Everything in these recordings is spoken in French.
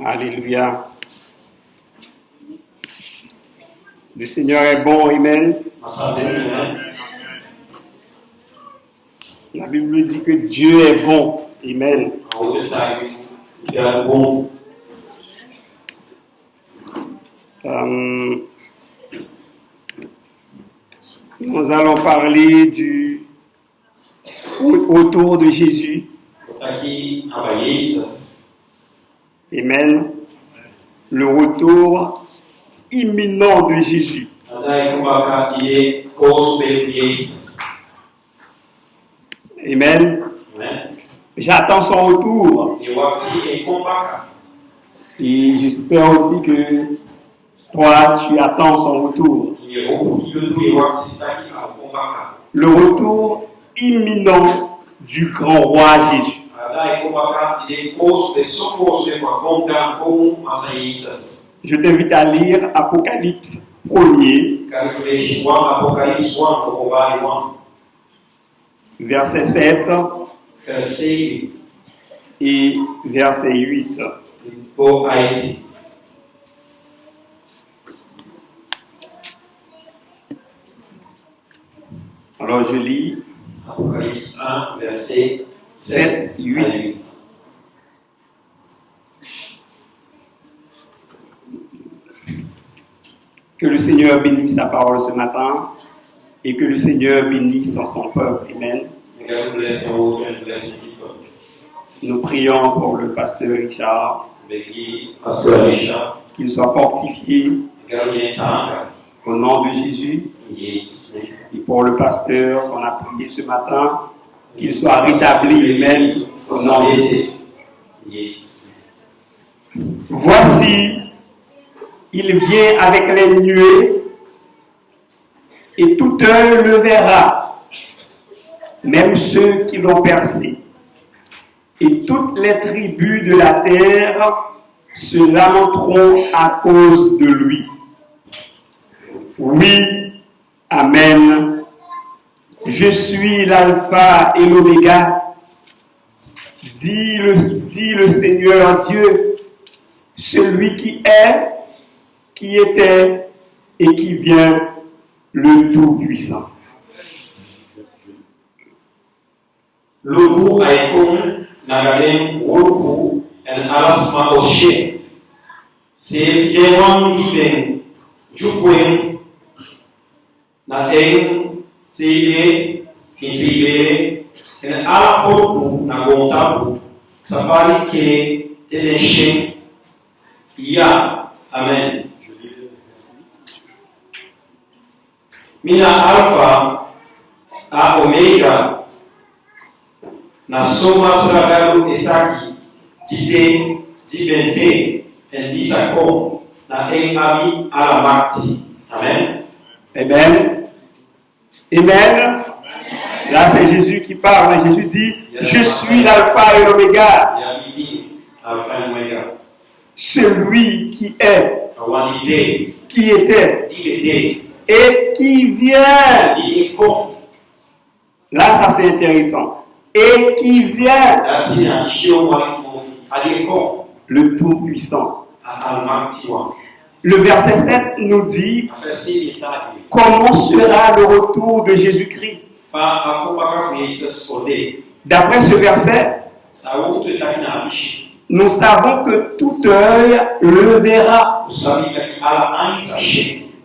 Alléluia. Le Seigneur est bon, amen. La Bible dit que Dieu est bon, amen. Nous allons parler autour de Jésus. Amen. Le retour imminent de Jésus. Amen. J'attends son retour. Et j'espère aussi que toi, tu attends son retour. Le retour imminent du grand roi Jésus. Je t'invite à lire Apocalypse 1er, verset 7 et verset 8. Alors je lis Apocalypse 1, verset 7, 8. Que le Seigneur bénisse sa parole ce matin et que le Seigneur bénisse son peuple. Amen. Nous prions pour le pasteur Richard, qu'il soit fortifié au nom de Jésus, et pour le pasteur qu'on a prié ce matin, qu'il soit rétabli, amen, au nom de Jésus. Voici, il vient avec les nuées, et tout œil le verra, même ceux qui l'ont percé. Et toutes les tribus de la terre se lamenteront à cause de lui. Oui, amen. Je suis l'alpha et l'oméga, dit le Seigneur Dieu, celui qui est, qui était et qui vient, le Tout-Puissant. Lugu aikun nagaden wuku en alasma oshe. Se dewan diben jukwen na eng sede kisibere en alafoku na gontapu sabari ke tedeshe ya amen. Mina alpha a omega na soma suragaru etaki tide tibente en disako na engami alamakti amen. Amen. Amen. Là c'est Jésus qui parle. Jésus dit, je suis l'alpha et l'oméga. Celui qui est, qui était et qui vient. Là ça c'est intéressant. Et qui vient, le Tout-Puissant. Le verset 7 nous dit comment sera le retour de Jésus-Christ. D'après ce verset, nous savons que tout œil le verra.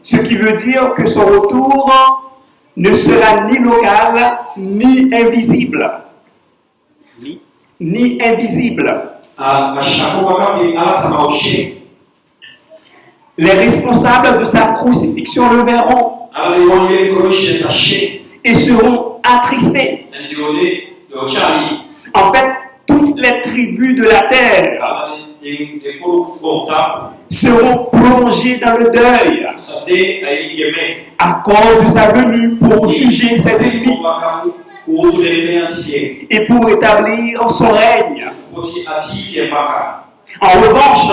Ce qui veut dire que son retour ne sera ni local ni invisible. Ni invisible. Les responsables de sa crucifixion le verront et seront attristés. En fait, toutes les tribus de la terre seront plongées dans le deuil à cause de sa venue pour juger ses ennemis et pour établir son règne. En revanche,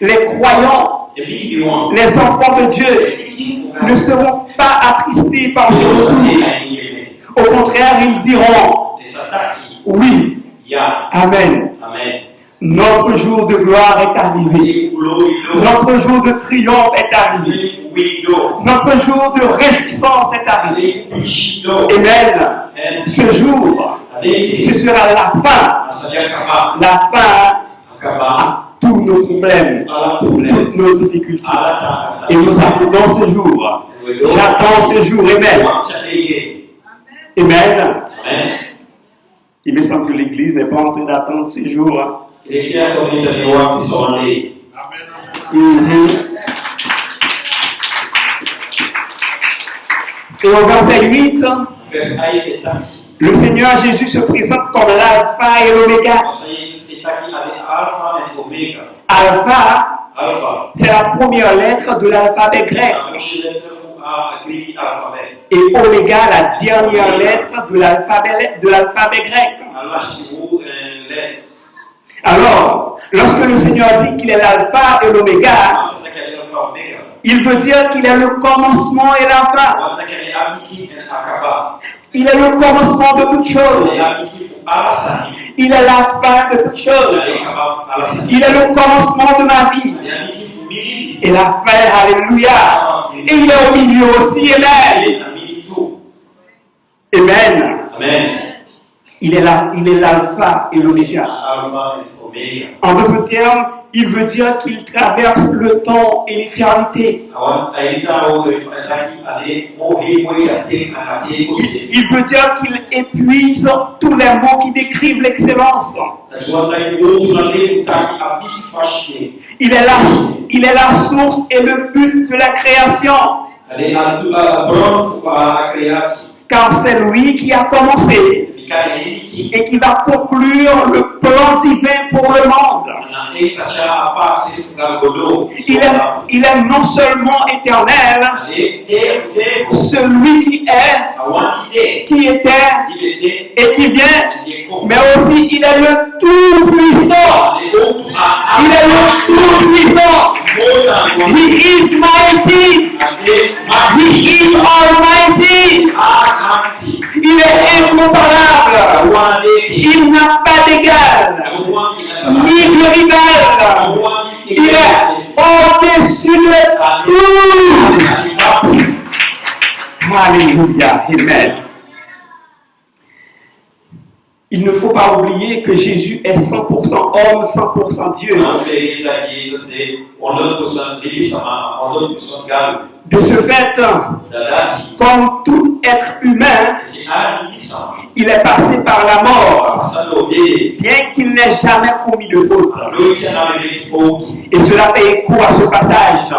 les croyants, les enfants de Dieu ne seront pas attristés par ce retour. Au contraire, ils diront oui, amen. Notre jour de gloire est arrivé. Notre jour de triomphe est arrivé. Notre jour de réjouissance est arrivé. Amen. Ce jour, ce sera la fin. La fin à tous nos problèmes, toutes nos difficultés. Et nous attendons ce jour. J'attends ce jour. Amen. Amen. Il me semble que l'Église n'est pas en train d'attendre ce jour. Et au verset 8, le Seigneur Jésus se présente comme l'alpha et l'oméga. Alpha, c'est la première lettre de l'alphabet grec. Et oméga, la dernière lettre de l'alphabet grec. Alors, lorsque le Seigneur dit qu'il est l'alpha et l'oméga, il veut dire qu'il est le commencement et la fin. Il est le commencement de toutes choses. Il est la fin de toutes choses. Il est le commencement de ma vie. Et la fin, alléluia. Et il est au milieu aussi, amen. Amen. Il est l'alpha et l'oméga. En d'autres termes, il veut dire qu'il traverse le temps et l'éternité. Il veut dire qu'il épuise tous les mots qui décrivent l'excellence. Il est la source et le but de la création. Car c'est lui qui a commencé et qui va conclure le plan divin pour le monde. Il est non seulement éternel, celui qui est, qui était et qui vient, mais aussi il est le tout-puissant. Il est le tout-puissant. He is mighty. He is almighty. Il est incomparable. Il n'a pas d'égal, ni de rival. Il est au-dessus de tout. Alléluia. Amen. Il ne faut pas oublier que Jésus est 100% homme, 100% Dieu. De ce fait, comme tout être humain, il est passé par la mort, bien qu'il n'ait jamais commis de faute. Et cela fait écho à ce passage.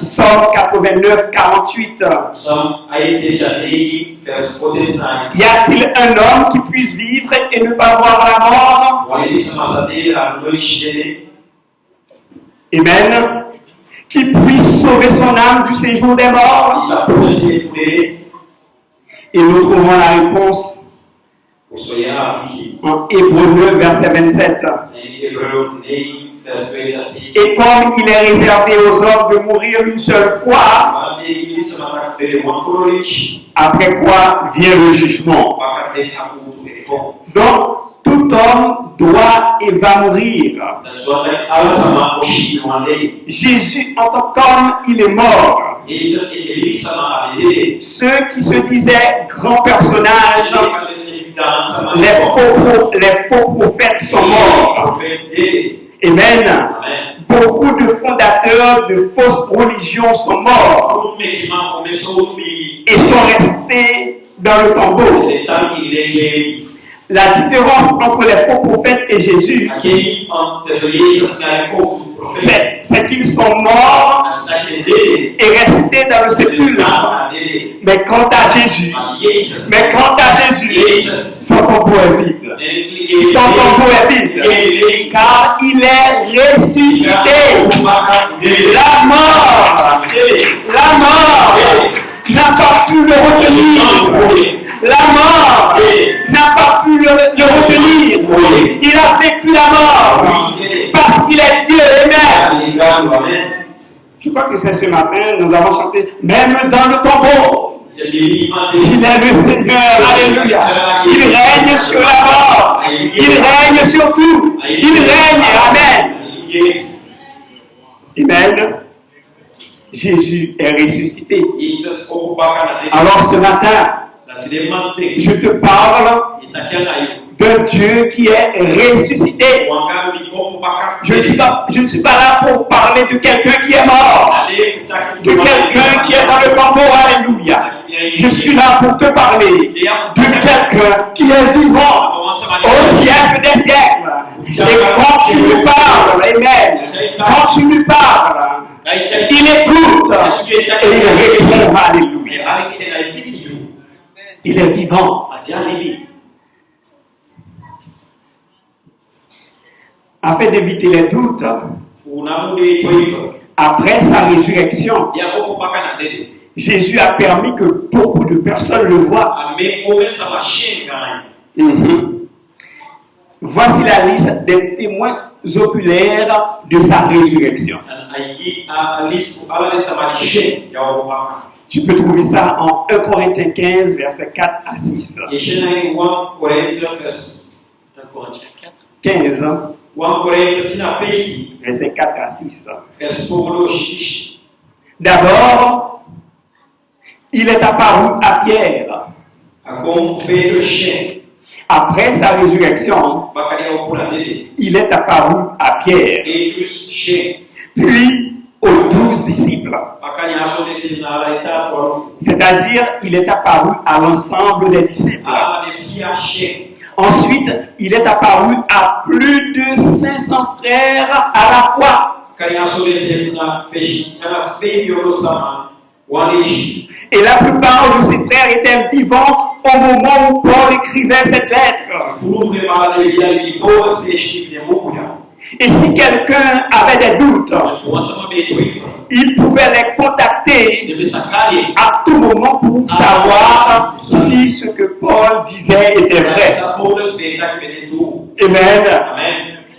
Psaume 89, 48. Y a-t-il un homme qui puisse vivre et ne pas voir la mort? Amen. Qui puisse sauver son âme du séjour des morts? Et nous trouvons la réponse en Hébreux 9, verset 27. Et comme il est réservé aux hommes de mourir une seule fois, après quoi vient le jugement. Donc, tout homme doit et va mourir. Jésus, en tant qu'homme, il est mort. Ceux qui se disaient grands personnages, les faux prophètes sont morts. Amen. Beaucoup de fondateurs de fausses religions sont morts et sont restés dans le tombeau. La différence entre les faux prophètes et Jésus, c'est qu'ils sont morts et restés dans le sépulcre. Mais quant à Jésus, son tombeau est vide. Son tombeau est vide, car il est ressuscité. La mort n'a pas pu le retenir. La mort n'a pas pu le retenir. Il a vécu la mort parce qu'il est Dieu. Amen. Je crois que c'est ce matin, nous avons chanté, même dans le tombeau. Il est le Seigneur, alléluia. Il règne sur la mort. Il règne sur tout. Il règne, amen. Amen. Jésus est ressuscité. Alors ce matin, je te parle d'un Dieu qui est ressuscité. Je ne suis pas là pour parler de quelqu'un qui est mort, de quelqu'un qui est dans le tombeau, alléluia. Je suis là pour te parler de quelqu'un qui est vivant au siècle des siècles. Et quand tu lui parles, amen, quand tu lui parles, il écoute et il répond, alléluia. Il est vivant. Afin d'éviter les doutes, après sa résurrection, Jésus a permis que beaucoup de personnes le voient. Voici la liste des témoins oculaires de sa résurrection. Tu peux trouver ça en 1 Corinthiens 15, versets 4 à 6. 15, versets 4 à 6. D'abord, il est apparu à Pierre. Après sa résurrection, il est apparu à Pierre. Puis aux 12 disciples. C'est-à-dire, il est apparu à l'ensemble des disciples. Ensuite, il est apparu à plus de 500 frères à la fois. Et la plupart de ses frères étaient vivants au moment où Paul écrivait cette lettre. Et si quelqu'un avait des doutes, il pouvait les contacter à tout moment pour savoir si ce que Paul disait était vrai. Amen.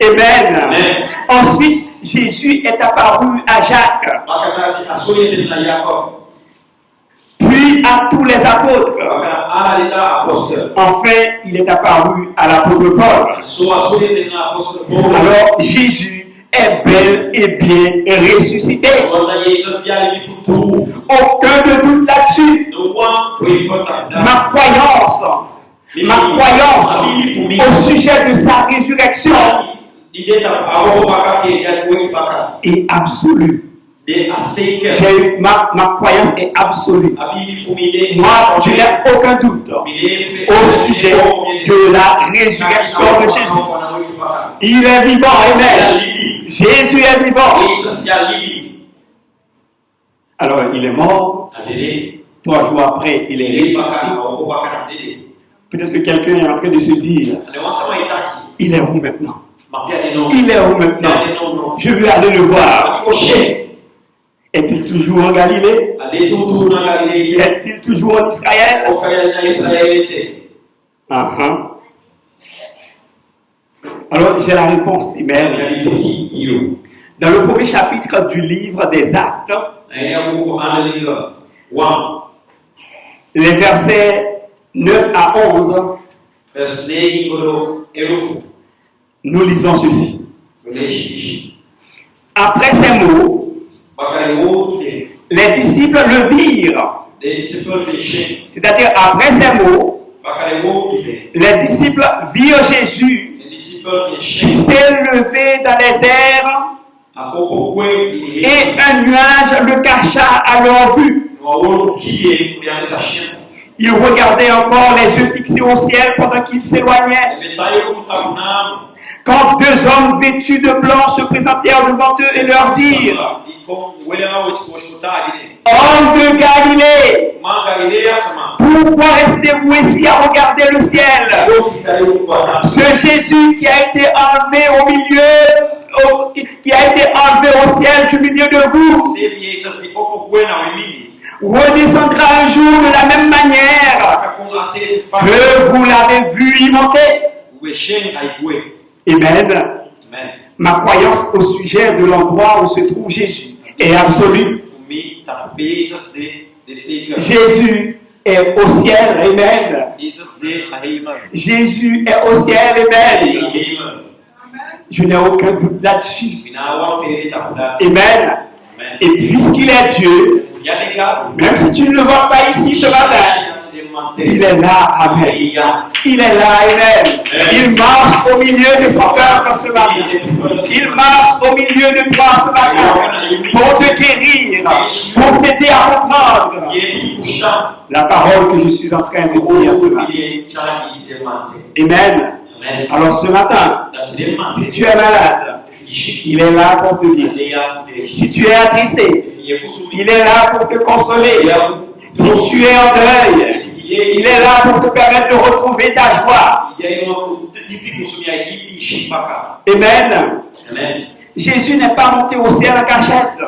Amen. Ensuite, Jésus est apparu à Jacques. Puis à tous les apôtres. Enfin, il est apparu à l'apôtre Paul. Alors, Jésus est bel et bien ressuscité. Aucun de doute là-dessus. Ma croyance au sujet de sa résurrection est absolue. Ma croyance est absolue. Moi, je n'ai aucun doute au sujet de la résurrection de Jésus. Il est vivant, amen. Jésus est vivant. Alors, il est mort. 3 jours après, il est ressuscité. Peut-être que quelqu'un est en train de se dire, il est où maintenant? Il est où maintenant? Je veux aller le voir. Est-il toujours en Galilée? Est-il toujours en Israël? Alors, j'ai la réponse. Amen. Dans le premier chapitre du livre des Actes, les versets 9 à 11, nous lisons ceci. Après ces mots, les disciples le virent. C'est-à-dire, après ces mots, les disciples virent Jésus s'élever dans les airs et un nuage le cacha à leur vue. Ils regardaient encore les yeux fixés au ciel pendant qu'ils s'éloignaient. Quand 2 hommes vêtus de blanc se présentèrent devant eux et leur dirent: Hommes de Galilée, pourquoi restez-vous ici à regarder le ciel? Ce Jésus qui a été enlevé au ciel du milieu de vous, redescendra un jour de la même manière que vous l'avez vu y monter. Amen. Ma croyance au sujet de l'endroit où se trouve Jésus est absolue. Jésus est au ciel. Amen. Jesus de ahima. Jésus est au ciel. Amen. Ahima. Je n'ai aucun doute là-dessus. Minawa fere tapudati. Amen. Amen. Et puisqu'il est Dieu, Yadeka. même si tu ne le vois pas ici ce matin, il est là. Amen. Il est là. Amen. Il marche au milieu de son cœur ce matin. Il marche au milieu de toi ce matin pour te guérir, pour t'aider à comprendre la parole que je suis en train de dire ce matin. Amen. Alors ce matin, si tu es malade, il est là pour te guérir. Si tu es attristé, il est là pour te consoler. Si tu es en deuil, il est là pour te permettre de retrouver ta joie. Amen. Jésus n'est pas monté au ciel en cachette.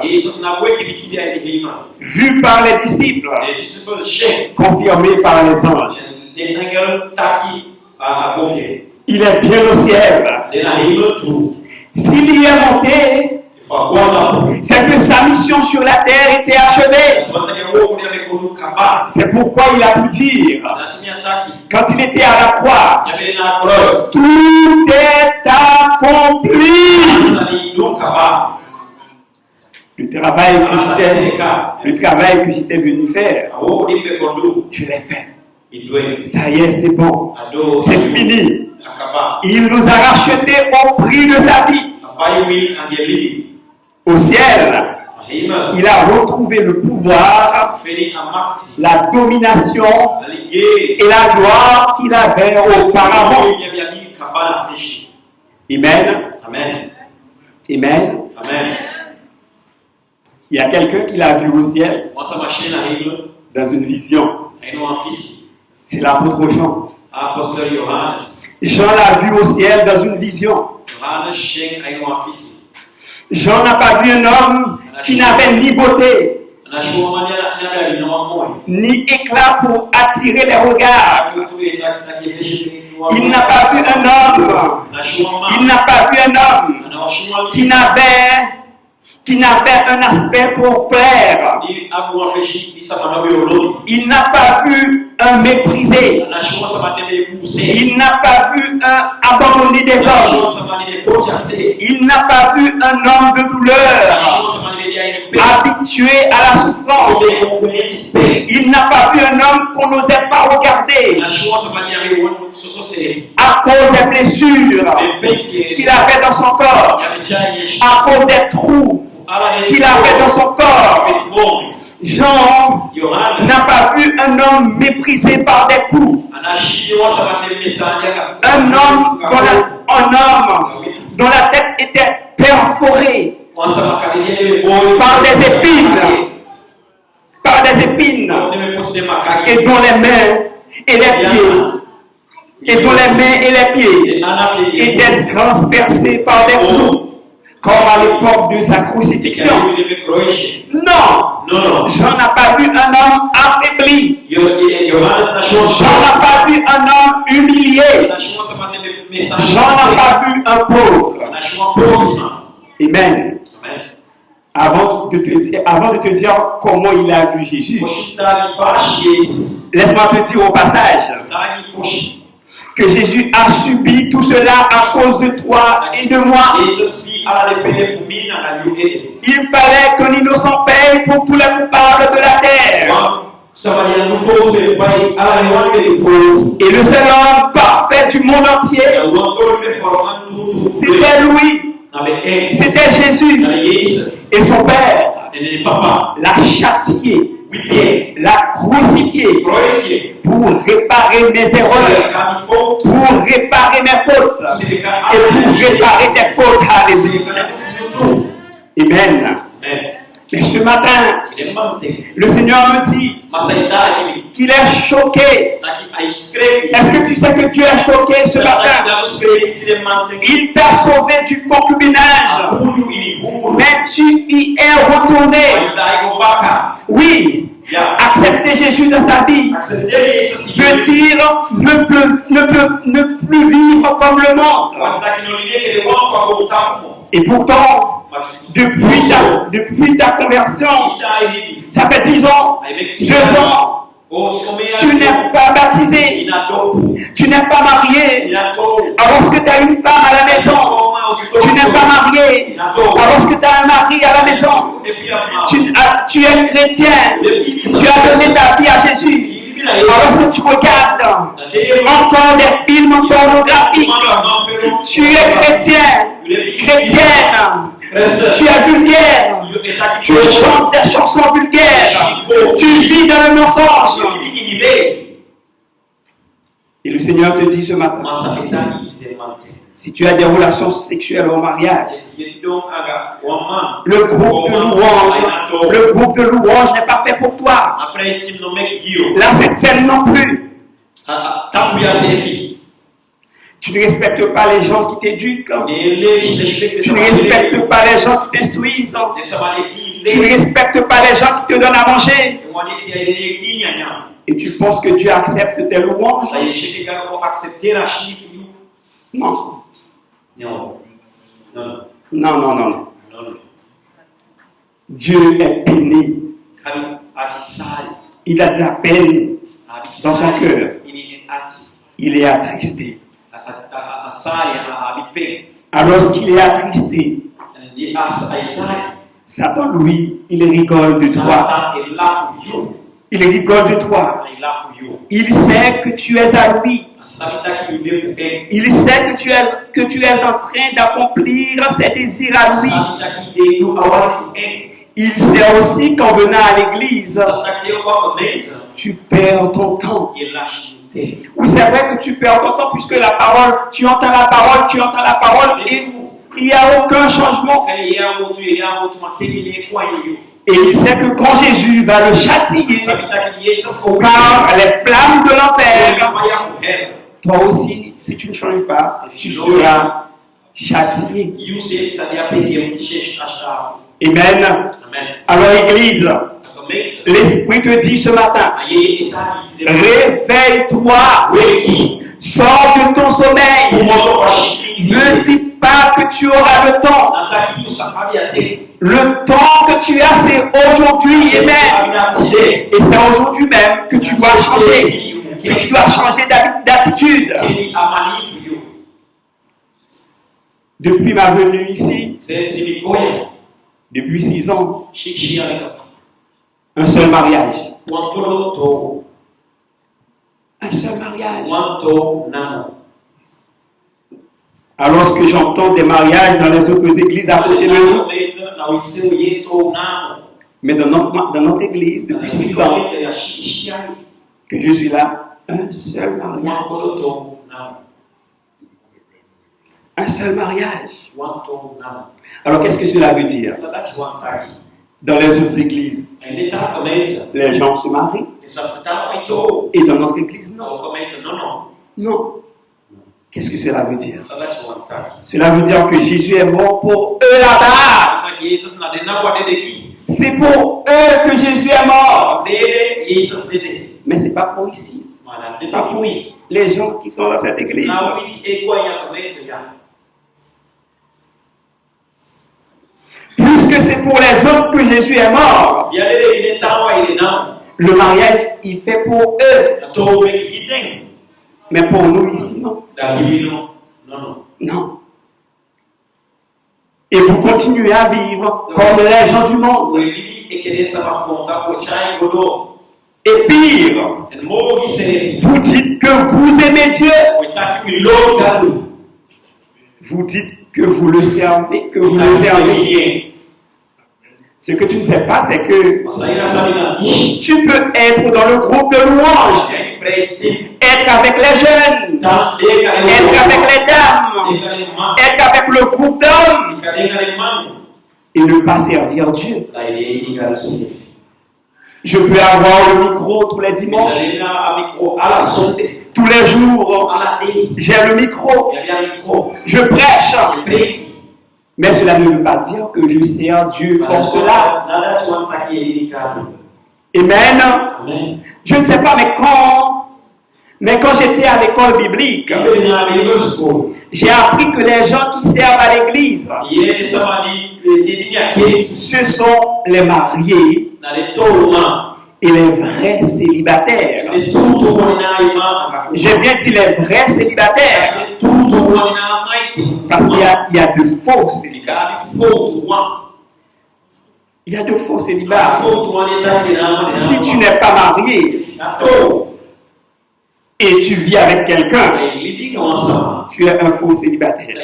Vu par les disciples, confirmé par les anges. Il est bien au ciel. S'il y est monté, c'est que sa mission sur la terre était achevée. C'est pourquoi il a pu dire, quand il était à la croix, tout est accompli. Le travail que j'étais venu faire, je l'ai fait. Ça y est, c'est bon. C'est fini. Il nous a rachetés au prix de sa vie. Au ciel, il a retrouvé le pouvoir, la domination et la gloire qu'il avait auparavant. Amen. Amen. Amen. Amen. Il y a quelqu'un qui l'a vu au ciel dans une vision. C'est l'apôtre Jean. Jean l'a vu au ciel dans une vision. Jean n'a pas vu un homme qui n'avait ni beauté, ni éclat pour attirer les regards. Il n'a pas vu un homme qui n'avait un aspect pour plaire. Il n'a pas vu un méprisé. Il n'a pas vu un abandonné des hommes. Il n'a pas vu un homme de douleur, habitué à la souffrance. Il n'a pas vu un homme qu'on n'osait pas regarder à cause des blessures qu'il avait dans son corps, à cause des trous qu'il avait dans son corps. Jean n'a pas vu un homme méprisé par des coups. Un homme dont la tête était perforée par des épines. Et dont les mains et les pieds étaient transpercés par des coups. Comme à l'époque de sa crucifixion. Non. Jean n'a pas vu un homme affaibli. Jean n'a pas vu un homme humilié. Jean n'a pas vu un pauvre. Amen. Avant de te dire comment il a vu Jésus, laisse-moi te dire au passage que Jésus a subi tout cela à cause de toi et de moi. Il fallait qu'un innocent paye pour tous les coupables de la terre. Et le seul homme parfait du monde entier, c'était lui. C'était Jésus. Et son Père l'a châtié, l'a crucifié pour réparer mes erreurs, pour réparer mes fautes et pour réparer tes fautes. Alléluia. Amen. Mais ce matin, le Seigneur me dit qu'il est choqué. Est-ce que tu sais que tu es choqué ce matin? Il t'a sauvé du concubinage, mais tu y es retourné. Oui. Accepter Jésus dans sa vie veut dire ne plus vivre comme le monde. Et pourtant, depuis ta conversion, ça fait 10 ans, 2 ans, Tu n'es pas baptisé. Tu n'es pas marié. Alors que tu as une femme à la maison. Tu n'es pas marié. Alors que tu as un mari à la maison. Tu es chrétien. Tu as donné ta vie à Jésus. Alors que tu regardes encore des films pornographiques, tu es chrétien, chrétienne, tu es vulgaire, tu chantes des chansons vulgaires, tu vis dans le mensonge. Et le Seigneur te dit ce matin, si tu as des relations sexuelles au mariage, le groupe de louange n'est pas fait pour toi. La cette scène non plus. Tu ne respectes pas les gens qui t'éduquent. Tu ne respectes pas les gens qui t'instruisent. Tu ne respectes pas les gens qui te donnent à manger. Et tu penses que Dieu accepte tes louanges? Non. Non. Dieu est peiné. Il a de la peine dans son cœur. Il est attristé. Alors qu'il est attristé, Satan, lui, il rigole de toi. Il rigole de toi. Il sait que tu es à lui. Il sait que tu es en train d'accomplir ses désirs à lui. Il sait aussi qu'en venant à l'église, tu perds ton temps. Oui, c'est vrai que tu perds ton temps puisque la parole, tu entends la parole et il n'y a aucun changement. Et il sait que quand Jésus va le châtier par les flammes de l'enfer, toi aussi, si tu ne changes pas, tu seras châtié. Amen. Alors, Église, l'Esprit te dit ce matin, réveille-toi, sors de ton sommeil, ne dis pas que tu auras le temps. Le temps que tu as, c'est aujourd'hui et même. Et c'est aujourd'hui même que tu dois changer, que tu dois changer d'attitude. Depuis ma venue ici, depuis 6 ans, un seul mariage. Un seul mariage. Alors que j'entends des mariages dans les autres églises à côté de nous, mais dans notre église, depuis 6 ans, que je suis là, un seul mariage. Un seul mariage. Alors qu'est-ce que cela veut dire? Dans les autres églises, les gens se marient. Et dans notre église, non. Non. Qu'est-ce que cela veut dire? Cela veut dire que Jésus est mort pour eux là-bas. C'est pour eux que Jésus est mort. Mais ce n'est pas pour ici. Ce n'est pas pour les gens qui sont dans cette église. Puisque c'est pour les autres que Jésus est mort. Le mariage, il fait pour eux. Mais pour nous ici, non. Non. Et vous continuez à vivre comme les gens du monde. Et pire, vous dites que vous aimez Dieu. Vous dites que vous le servez, Ce que tu ne sais pas, c'est que tu peux être dans le groupe de louange, être avec les jeunes, être avec les dames, être avec le groupe d'hommes et ne pas servir Dieu. Je peux avoir le micro tous les dimanches, tous les jours, j'ai le micro, je prêche. Mais cela ne veut pas dire que je sers Dieu comme cela. Amen. Je ne sais pas, mais quand j'étais à l'école biblique, j'ai appris que les gens qui servent à l'église, ce sont les mariés et les vrais célibataires. J'ai bien dit les vrais célibataires. Parce qu'il y a de faux célibataires. Il y a de faux célibataires. Si tu n'es pas marié et tu vis avec quelqu'un, tu es un faux célibataire.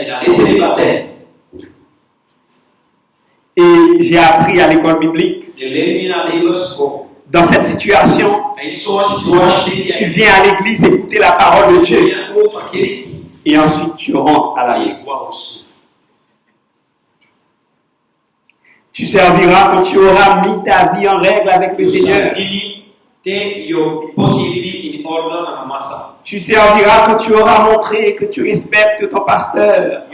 Et j'ai appris à l'école biblique, dans cette situation, tu viens à l'église écouter la parole de Dieu et ensuite tu rentres à la maison. Tu serviras quand tu auras mis ta vie en règle avec le Seigneur. Tu serviras quand tu auras montré que tu respectes ton pasteur.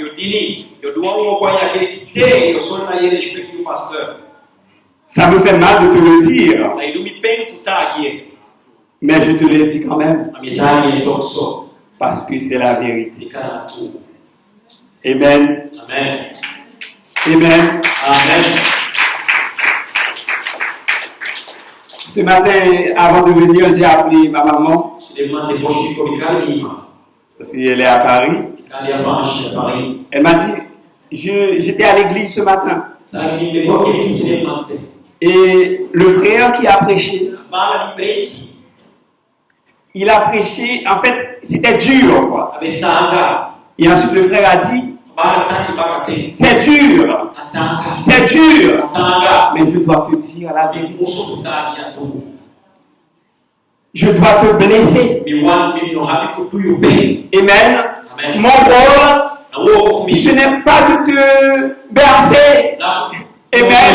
Ça me fait mal de te le dire, mais je te le dis quand même, parce que c'est la vérité. Amen. Amen. Amen. Amen. Ce matin, avant de venir, j'ai appelé ma maman, parce qu'elle est à Paris. Elle m'a dit, j'étais à l'église ce matin. Et le frère qui a prêché, il a prêché, en fait, c'était dur, quoi. Et ensuite, le frère a dit, c'est dur, mais je dois te dire la vérité. Je dois te blesser. Amen. Mon rôle, ce n'est pas de te bercer. Amen.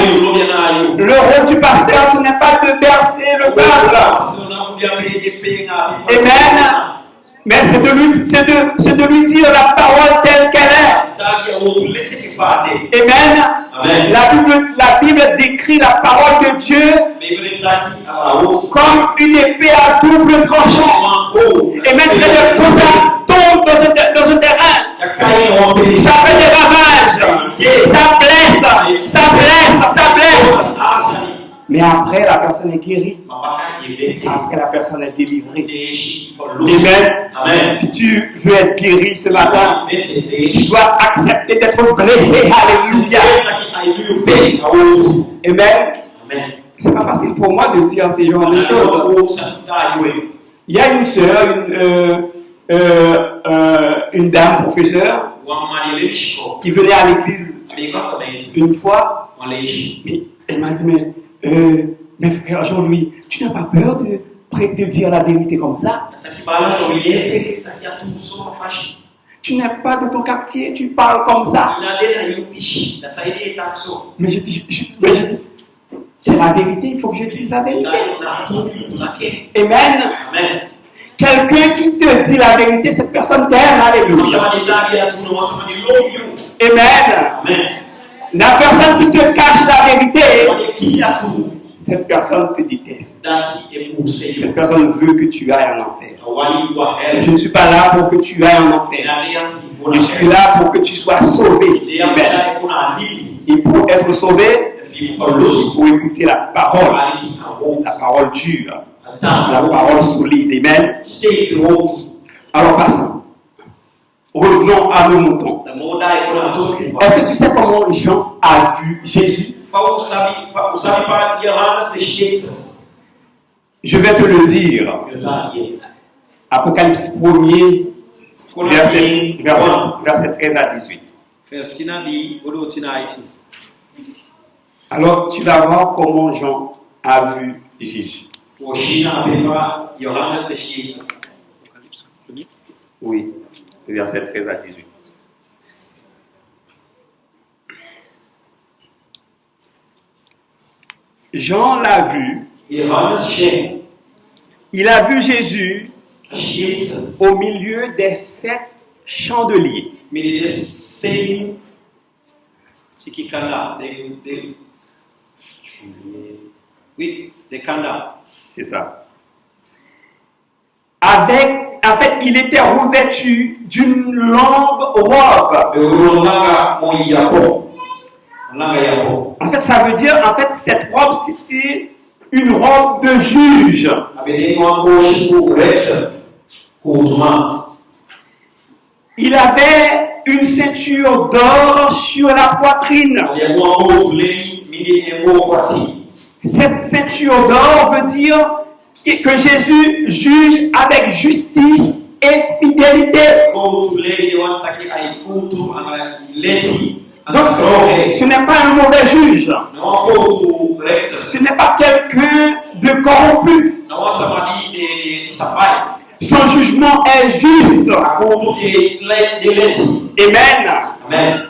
Le rôle du pasteur, ce n'est pas de bercer le peuple. Amen. Mais c'est de lui dire la parole telle qu'elle est. Amen. La Bible décrit la parole de Dieu comme une épée à double tranchant. Amen. C'est-à-dire que ça tombe dans un terrain, ça fait des ravages, ça blesse. Mais après, la personne est guérie. Après, la personne est délivrée. Amen. Si tu veux être guéri ce matin, tu dois accepter d'être blessé. Alléluia. Amen. C'est pas facile pour moi de dire ces genres de choses. Il y a une sœur, une dame professeure, qui venait à l'église une fois. Mais elle m'a dit, mais frère Jean-Louis, tu n'as pas peur de dire la vérité comme ça? Tu n'es pas de ton quartier, tu parles comme ça. Mais je dis, c'est la vérité, il faut que je dise la vérité. Amen. Quelqu'un qui te dit la vérité, cette personne t'aime. Alléluia. Amen. La personne qui te cache la vérité, cette personne te déteste. Cette personne veut que tu ailles en enfer. Je ne suis pas là pour que tu ailles en enfer. Je suis là pour que tu sois sauvé. Amen. Et pour être sauvé, il faut écouter la parole dure, la parole solide. Amen. Alors passons. Revenons à nos moutons. Est-ce que tu sais comment Jean a vu Jésus? Je vais te le dire. Apocalypse 1er, verset 13 à 18. Alors tu vas voir comment Jean a vu Jésus. Oui, verset 13 à 18. Jean l'a vu. Il a vu Jésus au milieu des 7 chandeliers. Oui, des candales. C'est ça. En fait, il était revêtu d'une longue robe. En fait, ça veut dire, cette robe, c'était une robe de juge. Il avait une ceinture d'or sur la poitrine. Cette ceinture d'or veut dire que Jésus juge avec justice et fidélité. Donc, ce n'est pas un mauvais juge. Ce n'est pas quelqu'un de corrompu. Son jugement est juste. Amen.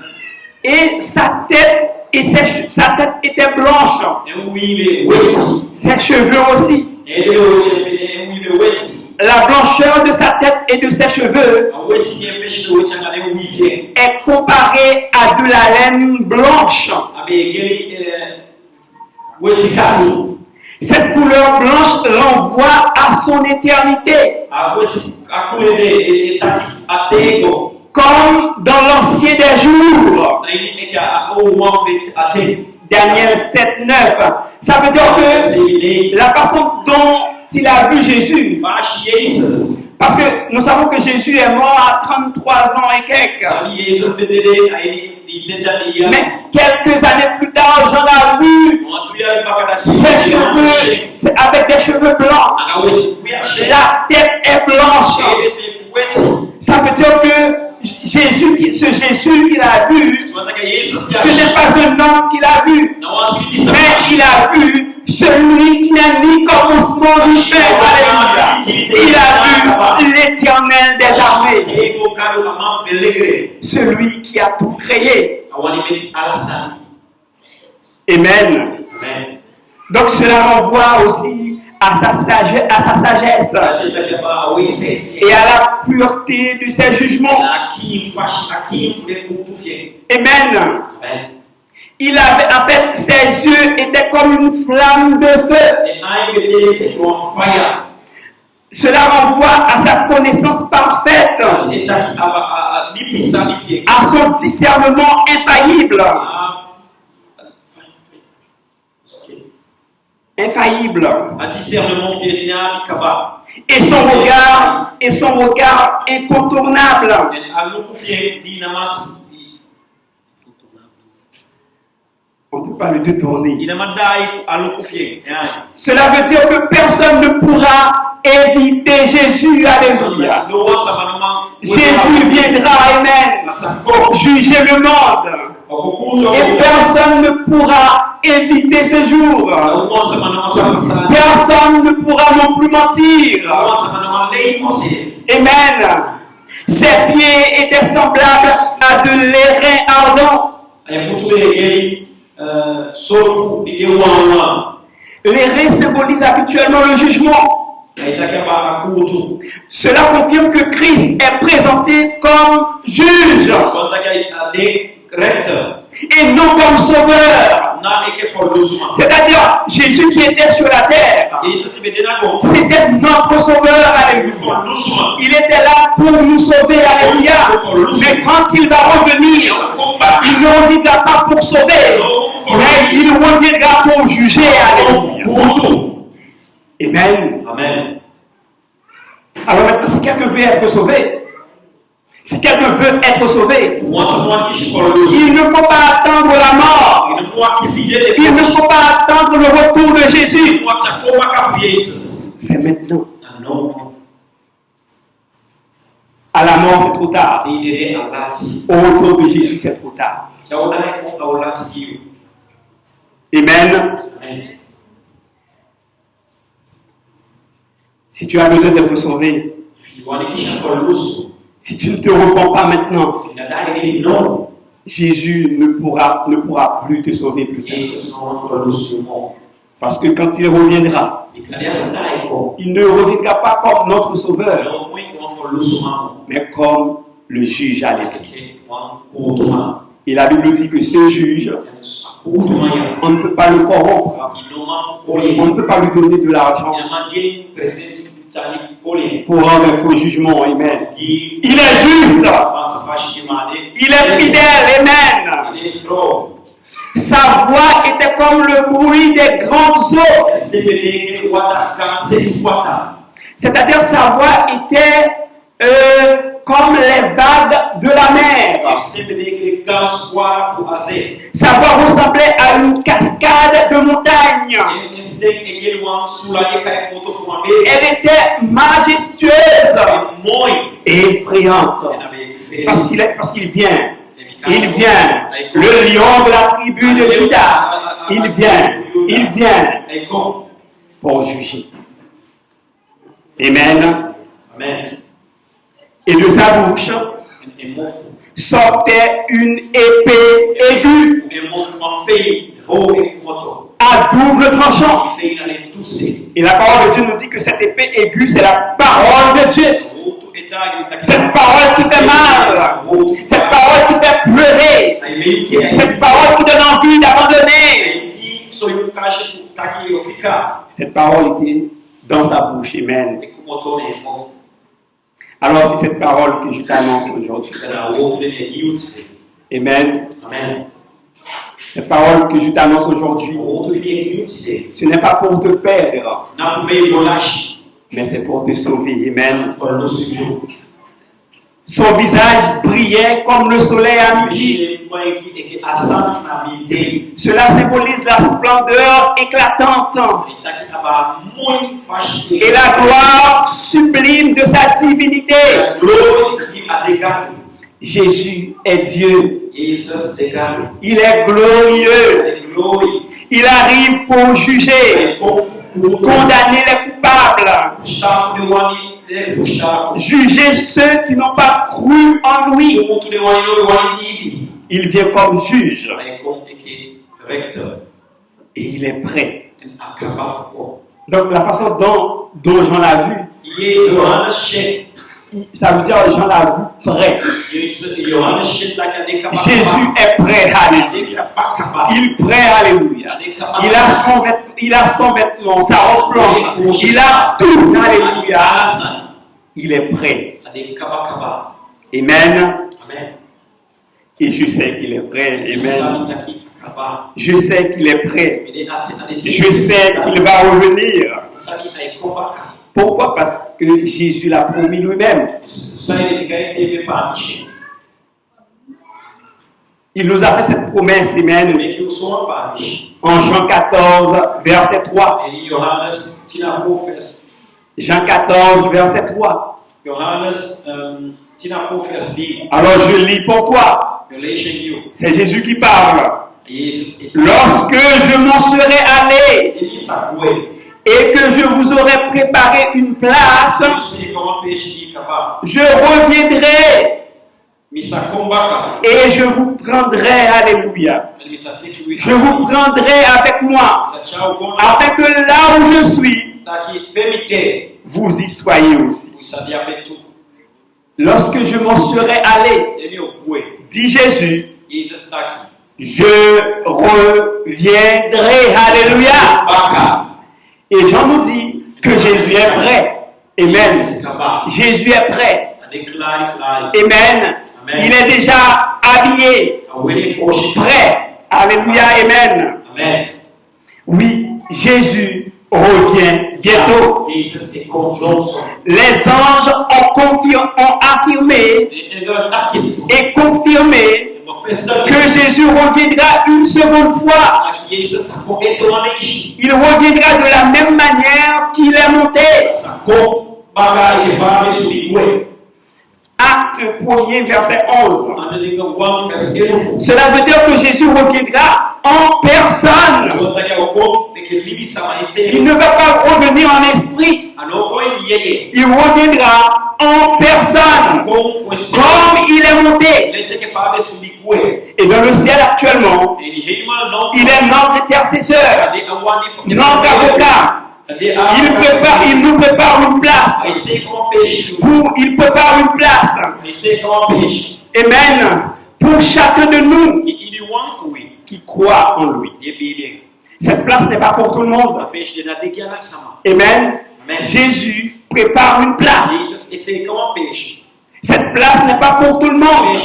Et sa tête était blanche. Ses cheveux aussi. La blancheur de sa tête et de ses cheveux est comparée à de la laine blanche. Cette couleur blanche renvoie à son éternité. Comme dans l'ancien des jours. Daniel 7:9. Ça veut dire que la façon dont il a vu Jésus, parce que nous savons que Jésus est mort à 33 ans et quelques. Mais quelques années plus tard, j'en ai vu ses cheveux avec des cheveux blancs. La tête est blanche. Ça veut dire que ce Jésus qu'il a vu, ce n'est pas un homme qu'il a vu, mais il a vu celui qui n'a ni commencement ni fin. Il a vu l'Éternel des armées, celui qui a tout créé. Amen. Donc cela renvoie aussi à sa sagesse et à la pureté de ses jugements. Amen. Il avait, en fait, ses yeux étaient comme une flamme de feu. Cela renvoie à sa connaissance parfaite, à son discernement infaillible. Infaillible. Et son regard incontournable. On ne peut pas le détourner. Cela veut dire que personne ne pourra éviter Jésus. Alléluia. Jésus viendra, amen, juger le monde. Et personne ne pourra éviter ce jour. Personne ne pourra non plus mentir. Amen. Ses pieds étaient semblables à de l'airain ardent. L'airain symbolise habituellement le jugement. Cela confirme que Christ est présenté comme juge et non comme sauveur. C'est-à-dire Jésus qui était sur la terre, c'était notre sauveur. Alléluia. Il était là pour nous sauver. Alléluia. Mais quand il va revenir, il ne reviendra pas pour sauver, mais il reviendra pour juger. Alléluia. Amen. Alors maintenant, si quelqu'un veut être sauvé, il ne faut pas attendre la mort. Il ne faut pas attendre le retour de Jésus. C'est maintenant. À la mort, c'est trop tard. Au retour de Jésus, c'est trop tard. Amen. Si tu as besoin d'être sauvé, si tu ne te repens pas maintenant, Jésus ne pourra plus te sauver plus tard. Parce que quand il reviendra, il ne reviendra pas comme notre sauveur, mais comme le juge. Et la Bible dit que ce juge, on ne peut pas le corrompre, on ne peut pas lui donner de l'argent pour rendre un faux jugement. Amen. Il est juste, il est fidèle. Amen. Sa voix était comme le bruit des grandes eaux. C'est-à-dire sa voix était comme les vagues de la mer. Sa voix ressemblait à une cascade de montagnes. Elle était majestueuse et effrayante. Parce qu'il vient. Il vient. Le lion de la tribu de Juda. Il vient pour juger. Amen. Et de sa bouche sortait une épée aiguë à double tranchant. Et la parole de Dieu nous dit que cette épée aiguë, c'est la parole de Dieu. Cette parole qui fait mal. Cette parole qui fait pleurer. Cette parole qui donne envie d'abandonner. Cette parole était dans sa bouche. Amen. Alors c'est cette parole que je t'annonce aujourd'hui. Amen. Cette parole que je t'annonce aujourd'hui, ce n'est pas pour te perdre, mais c'est pour te sauver. Amen. Son visage brillait comme le soleil à midi. Cela symbolise la splendeur éclatante et la gloire sublime de sa divinité. Jésus est Dieu. Il est glorieux. Il arrive pour juger, condamner les coupables, juger ceux qui n'ont pas cru en lui. Il vient comme juge. Et il est prêt. Donc la façon dont Jean l'a vu, ça veut dire Jean l'a vu prêt. Jésus est prêt, alléluia. Il est prêt, alléluia. Il a son vêtement, sa robe blanche. Il a tout, alléluia. Il est prêt. Amen. Et je sais qu'il est prêt. Amen. Je sais qu'il est prêt. Je sais qu'il va revenir. Pourquoi? Parce que Jésus l'a promis lui-même. Il nous a fait cette promesse, amen, en Jean 14, verset 3. Jean 14, verset 3. Alors je lis pourquoi. C'est Jésus qui parle. Lorsque je m'en serai allé et que je vous aurai préparé une place, je reviendrai et je vous prendrai, alléluia. Je vous prendrai avec moi, afin que là où je suis, vous y soyez aussi. Lorsque je m'en serai allé, dit Jésus, je reviendrai, alléluia. Et Jean nous dit que Jésus est prêt. Amen. Jésus est prêt. Amen. Il est déjà habillé, prêt. Alléluia. Amen. Oui, Jésus revient bientôt. Les anges ont affirmé et confirmé que Jésus reviendra une seconde fois. Il reviendra de la même manière qu'il est monté. Acte 1er, verset 11. Cela veut dire que Jésus reviendra en personne. Il ne va pas revenir en esprit. Il reviendra en personne. Comme il est monté. Et dans le ciel actuellement, il est notre intercesseur, notre avocat. Il nous prépare une place. Il prépare une place. Amen. Pour chacun de nous qui croit en lui. Cette place n'est pas pour tout le monde. Amen. Jésus prépare une place. Cette place n'est pas pour tout le monde.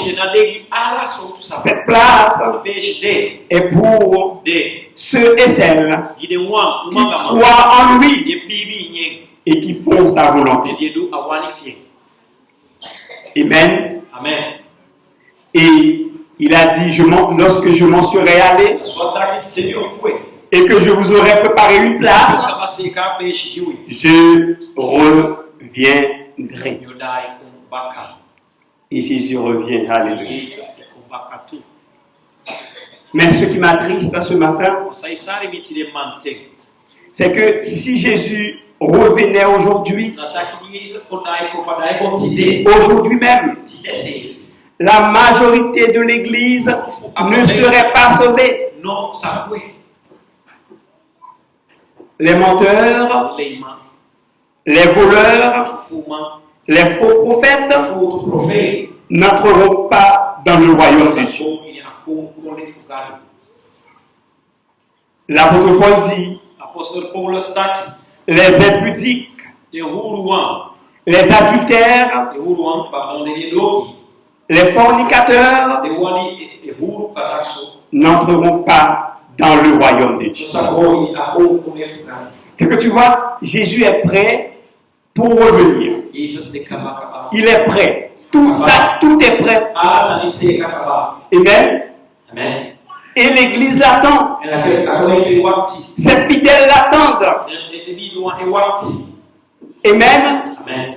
Cette cette place peixe de est pour de ceux et celles gide wan qui croient en lui ye bibi nyeng et qui font sa volonté. ye du awani fie. Amen. Amen. Et il a dit, lorsque je m'en serai allé Soit taki teni okwe. et que je vous aurai préparé une place, Kaba se ka peixe diwi. je reviendrai. Yodai kumbaka. Et Jésus revient. Alléluia. Jesus kumbaka tu. Mais ce qui m'attriste ce matin, Sai sari mitile mante. c'est que si Jésus revenait aujourd'hui, Nataki Jesus kondai ko fadai kontide. aujourd'hui même, Tidese. la majorité de l'Église ne serait pas sauvée. Non sakwe. Les menteurs, Leima. les voleurs, Fuma. les faux prophètes Fou prophète. n'entreront pas dans le royaume de Dieu. L'apôtre Paul dit, Apostol Paul staki. les impudiques, De huruan. les adultères, De huruan pardon de loki. les fornicateurs De wani de huru patakso. n'entreront pas dans le royaume de Dieu. Sako ini ako kunefukani. C'est que tu vois, Jésus est prêt pour revenir. Jesus de kabaka. Il est prêt. Tout ça, tout est prêt. Ah ça se kakaba. Amen. Amen. Et l'Église l'attend. Et la akone wakti. Ses fidèles l'attendent. De di doan e wakti. Amen. Amen.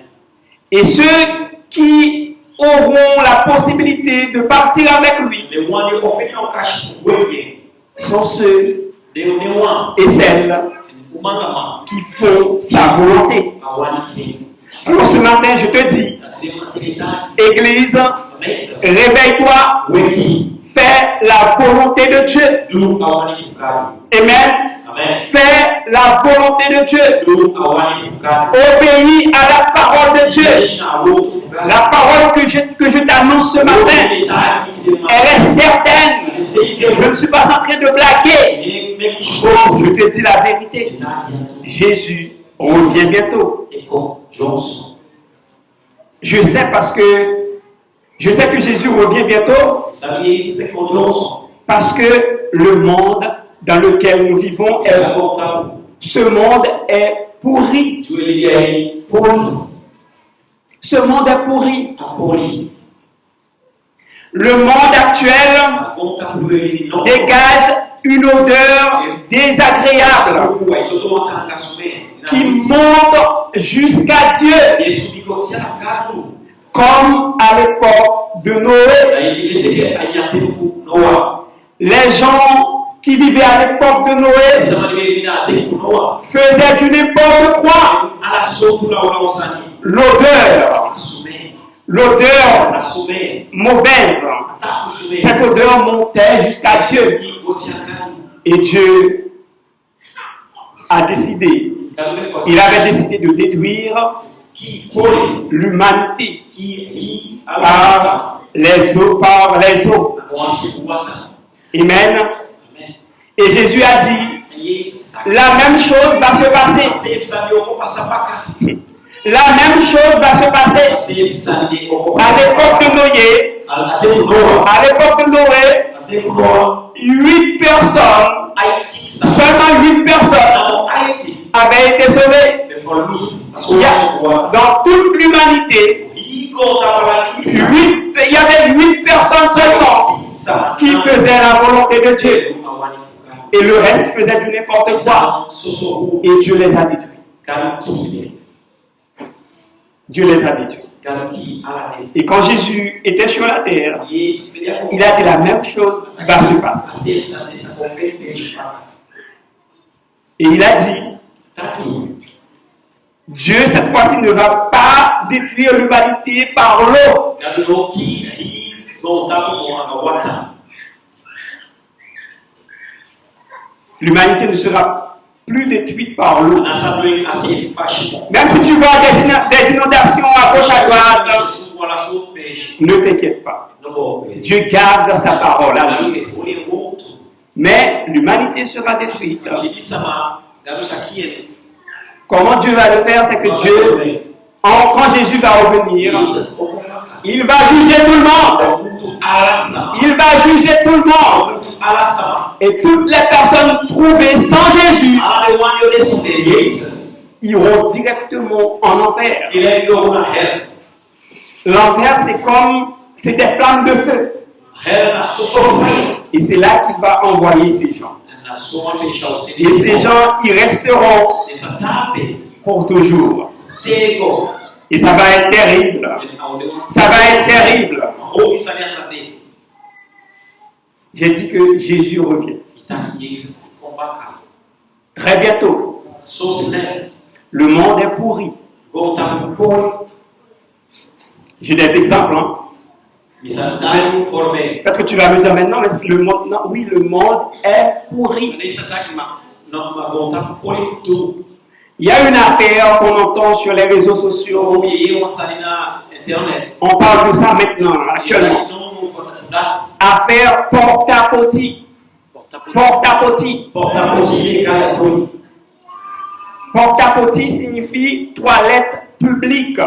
Et ceux qui auront la possibilité de partir avec lui Le wani ofeni o kashi wenge. sont ceux De ne wan. et celles Umangama. qui font sa volonté. Awani fi. Alors ce matin, je te dis, Atile matilita. Église, Amen. réveille-toi, Weki. fais la volonté de Dieu. Du awani fukani. Amen. Amen. Fais la volonté de Dieu. Du awani fukani. Obéis à la parole de Dieu. La parole que je t'annonce ce matin, elle est certaine. Je ne suis pas en train de blaguer. Je te dis la vérité. Jésus revient bientôt. Je sais que Jésus revient bientôt parce que le monde dans lequel nous vivons, ce monde est pourri. Ce monde est pourri. Le monde actuel dégage une odeur désagréable qui monte jusqu'à Dieu, comme à l'époque de Noé. Les gens qui vivaient à l'époque de Noé faisaient du n'importe quoi. L'odeur mauvaise, cette odeur montait jusqu'à Dieu. Et Dieu a décidé, il avait décidé de détruire l'humanité par les eaux. Amen. Et Jésus a dit, la même chose va se passer. La même chose va se passer à l'époque de Noé. À l'époque de Noé, 8 personnes, seulement 8 personnes avaient été sauvées. Dans toute l'humanité, il y avait 8 personnes seulement qui faisaient la volonté de Dieu. Et le reste faisait du n'importe quoi. Et Dieu les a détruits. Dieu les a détruits. Et quand Jésus était sur la terre, il a dit la même chose va se passer. Et il a dit, Dieu cette fois-ci ne va pas détruire l'humanité par l'eau. L'humanité ne sera plus détruite par l'eau. Même si tu vois des inondations à gauche à droite, ne t'inquiète pas. Dieu garde sa parole à lui. Mais l'humanité sera détruite. Comment Dieu va le faire? C'est que Dieu, quand Jésus va revenir, il va juger tout le monde. Il va juger monde. ala sama. Et toutes les personnes trouvées sans Jésus Ala de wani ode son de Jesus. iront directement en enfer. Il est dans la hell. L'enfer, c'est des flammes de feu. Hell na sosofai. Et c'est là qu'il va envoyer ces gens. Na soma pesha o Et ces gens y resteront essa tape. pour toujours. Tego. Et ça va être terrible. Ça va être terrible. O isanya sabe. J'ai dit que Jésus revient. Itaki Jesus kombaka. Très bientôt. Sosne. Le monde est pourri. Gonta por. J'ai des exemples. Hein? Misal formé. Peut-être que tu vas me dire maintenant, mais le monde, non, oui, le monde est pourri. Il y a une affaire qu'on entend sur les réseaux sociaux. On parle de ça maintenant, actuellement. Affaire porta-potty. Porta-potty. Porta-potty signifie toilette publique.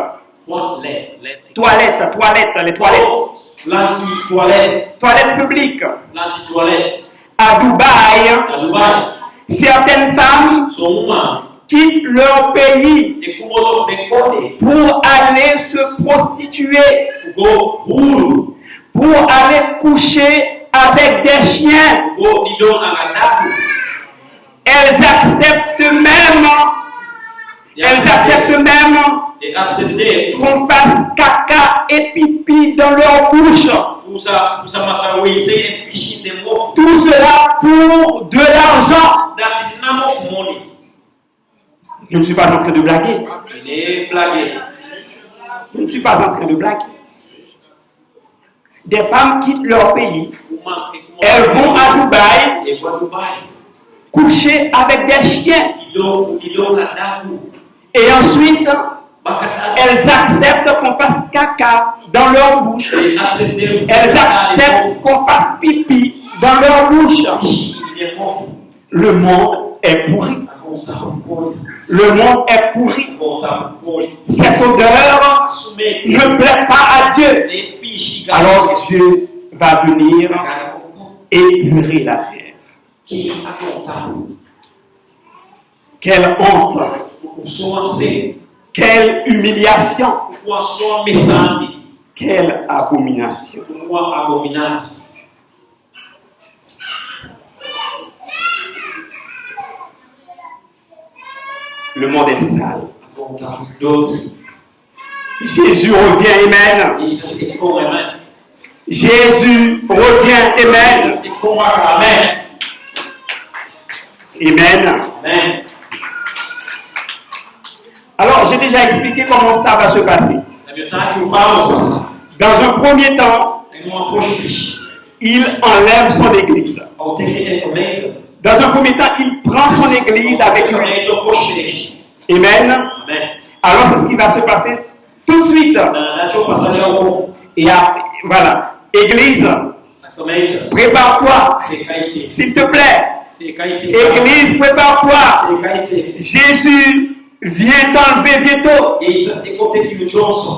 Toilette, les toilettes. L'anti-toilette. Toilette publique. L'anti-toilette. À Dubaï, À Dubaï, certaines femmes son humain. quittent leur pays Et comment on fait connaître? pour aller se prostituer, Go, roule. pour aller coucher avec des chiens. Go, bidon à la table. Elles acceptent même Et accepter. qu'on fasse caca et pipi dans leur bouche. Fusa masa wese et pichi de mof. Tout cela pour de l'argent. That's name of money. Je ne suis pas en train de blaguer. Il est blagué. Je ne suis pas en train de blaguer. Des femmes quittent leur pays. Elles vont à Dubaï Et quoi Dubaï? coucher avec des chiens. Il a dagu. Et ensuite, Bakata. elles acceptent qu'on fasse caca dans leur bouche. Accepter. Elles acceptent qu'on fasse pipi dans leur bouche. Il est mof. Le monde est pourri. Le monde est pourri. Cette odeur ne plaît pas à Dieu. Alors Dieu va venir épurer la terre. Quelle honte. Quelle humiliation. Quelle abomination. Le monde est sale. Jésus revient, amen. Jésus revient, amen. Amen. Alors, j'ai déjà expliqué comment ça va se passer. Dans un premier temps, il enlève son église. Dans un premier temps, il prend son église avec lui. Amen. Alors, c'est ce qui va se passer tout de suite. Et voilà. Église, prépare-toi. S'il te plaît. Église, prépare-toi. Jésus vient t'enlever bientôt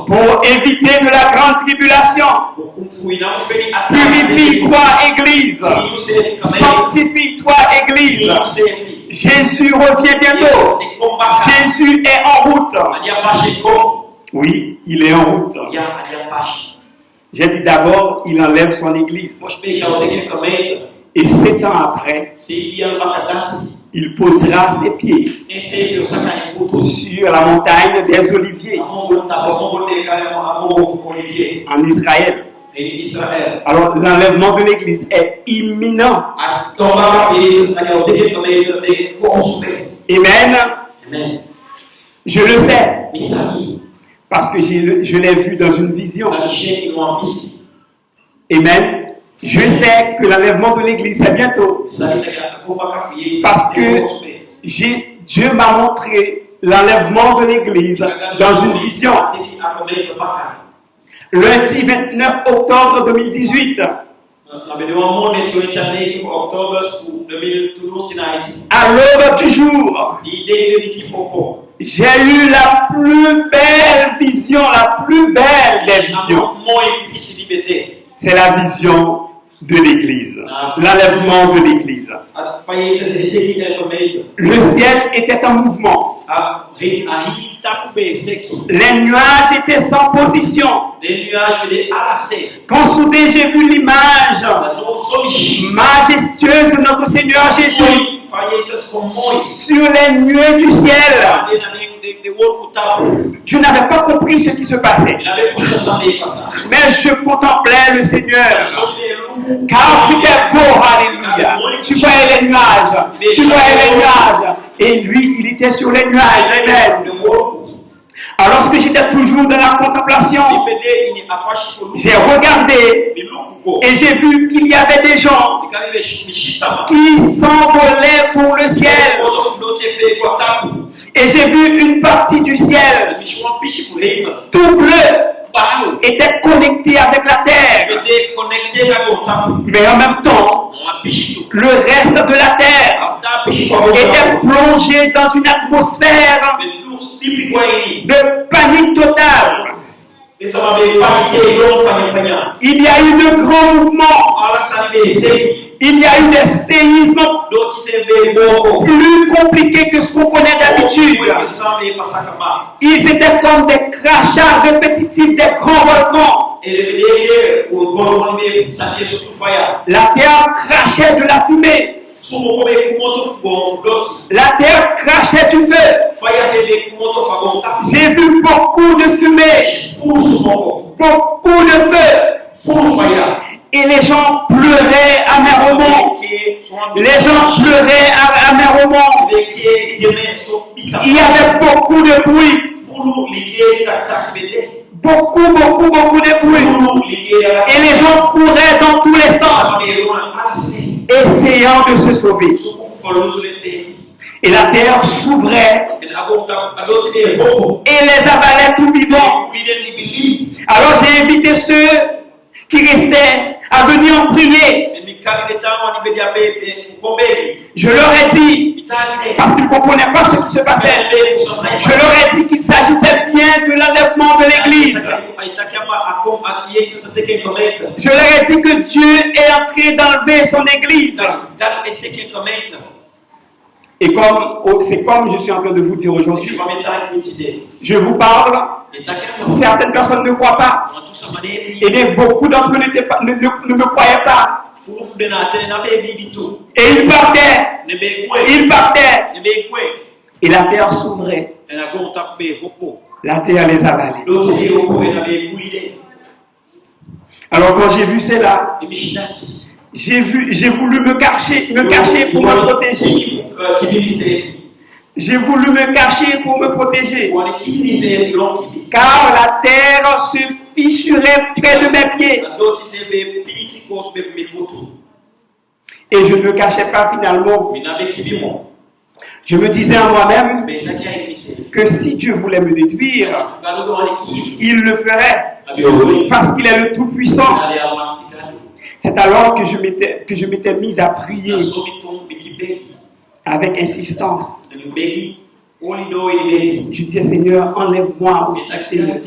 pour éviter de la grande tribulation. Purifie-toi, Église. Sanctifie-toi, Église. Jésus revient bientôt. Jésus est en route. Oui, il est en route. J'ai dit d'abord, il enlève son Église. Et 7 ans après, il posera ses pieds sur la montagne des Oliviers en Israël. Alors l'enlèvement de l'Église est imminent. Amen. Je le sais. Parce que je l'ai vu dans une vision. Amen. Je sais que l'enlèvement de l'Église est bientôt. Parce que Dieu m'a montré l'enlèvement de l'Église dans une vision. Lundi 29 octobre 2018. À l'aube du jour, j'ai eu la plus belle vision, la plus belle des visions. C'est la vision de l'Église, l'enlèvement de l'Église. Le ciel était en mouvement. Les nuages étaient sans position. Quand soudain j'ai vu l'image majestueuse de notre Seigneur Jésus sur les nuées du ciel, je n'avais pas compris ce qui se passait. Mais je contemplais le Seigneur. Car c'était beau, alléluia. Tu voyais les nuages. Tu voyais les nuages. Et lui, il était sur les nuages. Amen. Alors que j'étais toujours dans la contemplation, j'ai regardé et j'ai vu qu'il y avait des gens qui s'envolaient pour le ciel. Et j'ai vu une partie du ciel tout bleu était connecté avec la terre. Mais en même temps, le reste de la terre était plongé dans une atmosphère de panique totale. Il y a eu de grands mouvements. Il y a eu des séismes plus compliqués que ce qu'on connaît d'habitude. Ils étaient comme des crachats répétitifs des grands volcans. La terre crachait de la fumée. La terre crachait du feu. J'ai vu beaucoup de fumée, beaucoup de feu. Et les gens pleuraient amèrement. Les gens pleuraient amèrement. Il y avait beaucoup de bruit. Beaucoup de bruit. Et les gens couraient dans tous les sens, essayant de se sauver. Et la terre s'ouvrait et les avalait tout vivants. Alors j'ai invité ceux qui restaient à venir en prier. Je leur ai dit, parce qu'ils ne comprenaient pas ce qui se passait, je leur ai dit qu'il s'agissait bien de l'enlèvement de l'Église. Je leur ai dit que Dieu est en train d'enlever son Église. Et c'est comme je suis en train de vous dire aujourd'hui, je vous parle, certaines personnes ne croient pas, et beaucoup d'entre eux ne me croyaient pas. Et ils partaient, et la terre s'ouvrait, la terre les avalait. Alors quand j'ai vu cela, j'ai voulu me cacher pour me protéger. J'ai voulu me cacher pour me protéger. Car la terre se fissurait près de mes pieds. Et je ne me cachais pas finalement. Je me disais en moi-même que si Dieu voulait me détruire, il le ferait. Parce qu'il est le Tout-Puissant. C'est alors que je m'étais mis à prier avec insistance. Je disais, Seigneur, enlève-moi aussi, Seigneur.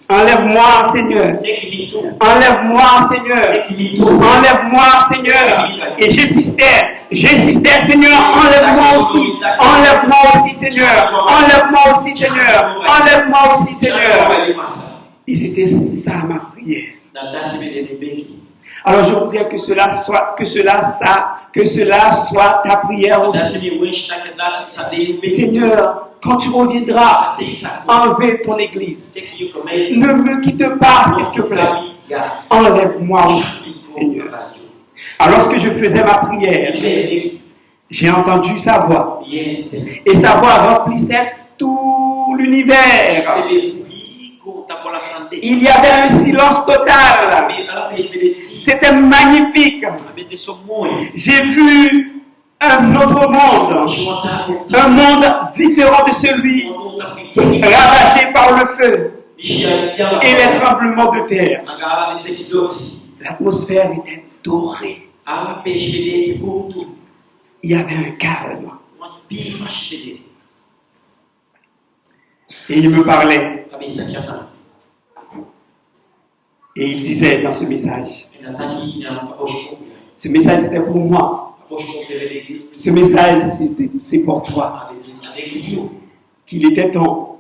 Enlève-moi, Seigneur. Enlève-moi, Seigneur. Enlève-moi, Seigneur. Et j'insistais, Seigneur, enlève-moi aussi. Enlève-moi aussi, Seigneur. Enlève-moi aussi, Seigneur. Enlève-moi aussi, Seigneur. Et c'était ça ma prière. Alors je voudrais que cela soit ta prière aussi. Seigneur, quand tu reviendras, enlève ton Église. Ne me quitte pas, s'il te plaît. Enlève-moi aussi, Seigneur. Alors que je faisais ma prière, j'ai entendu sa voix. Et sa voix remplissait tout l'univers. Il y avait un silence total. C'était magnifique. J'ai vu un autre monde. Un monde différent de celui ravagé par le feu et les tremblements de terre. L'atmosphère était dorée. Il y avait un calme. Et il me parlait. Et il disait dans ce message, inataki ina aboshiko ce message c'était pour moi, aboshiko lelege ce message c'est pour toi, adekio qu'il était temps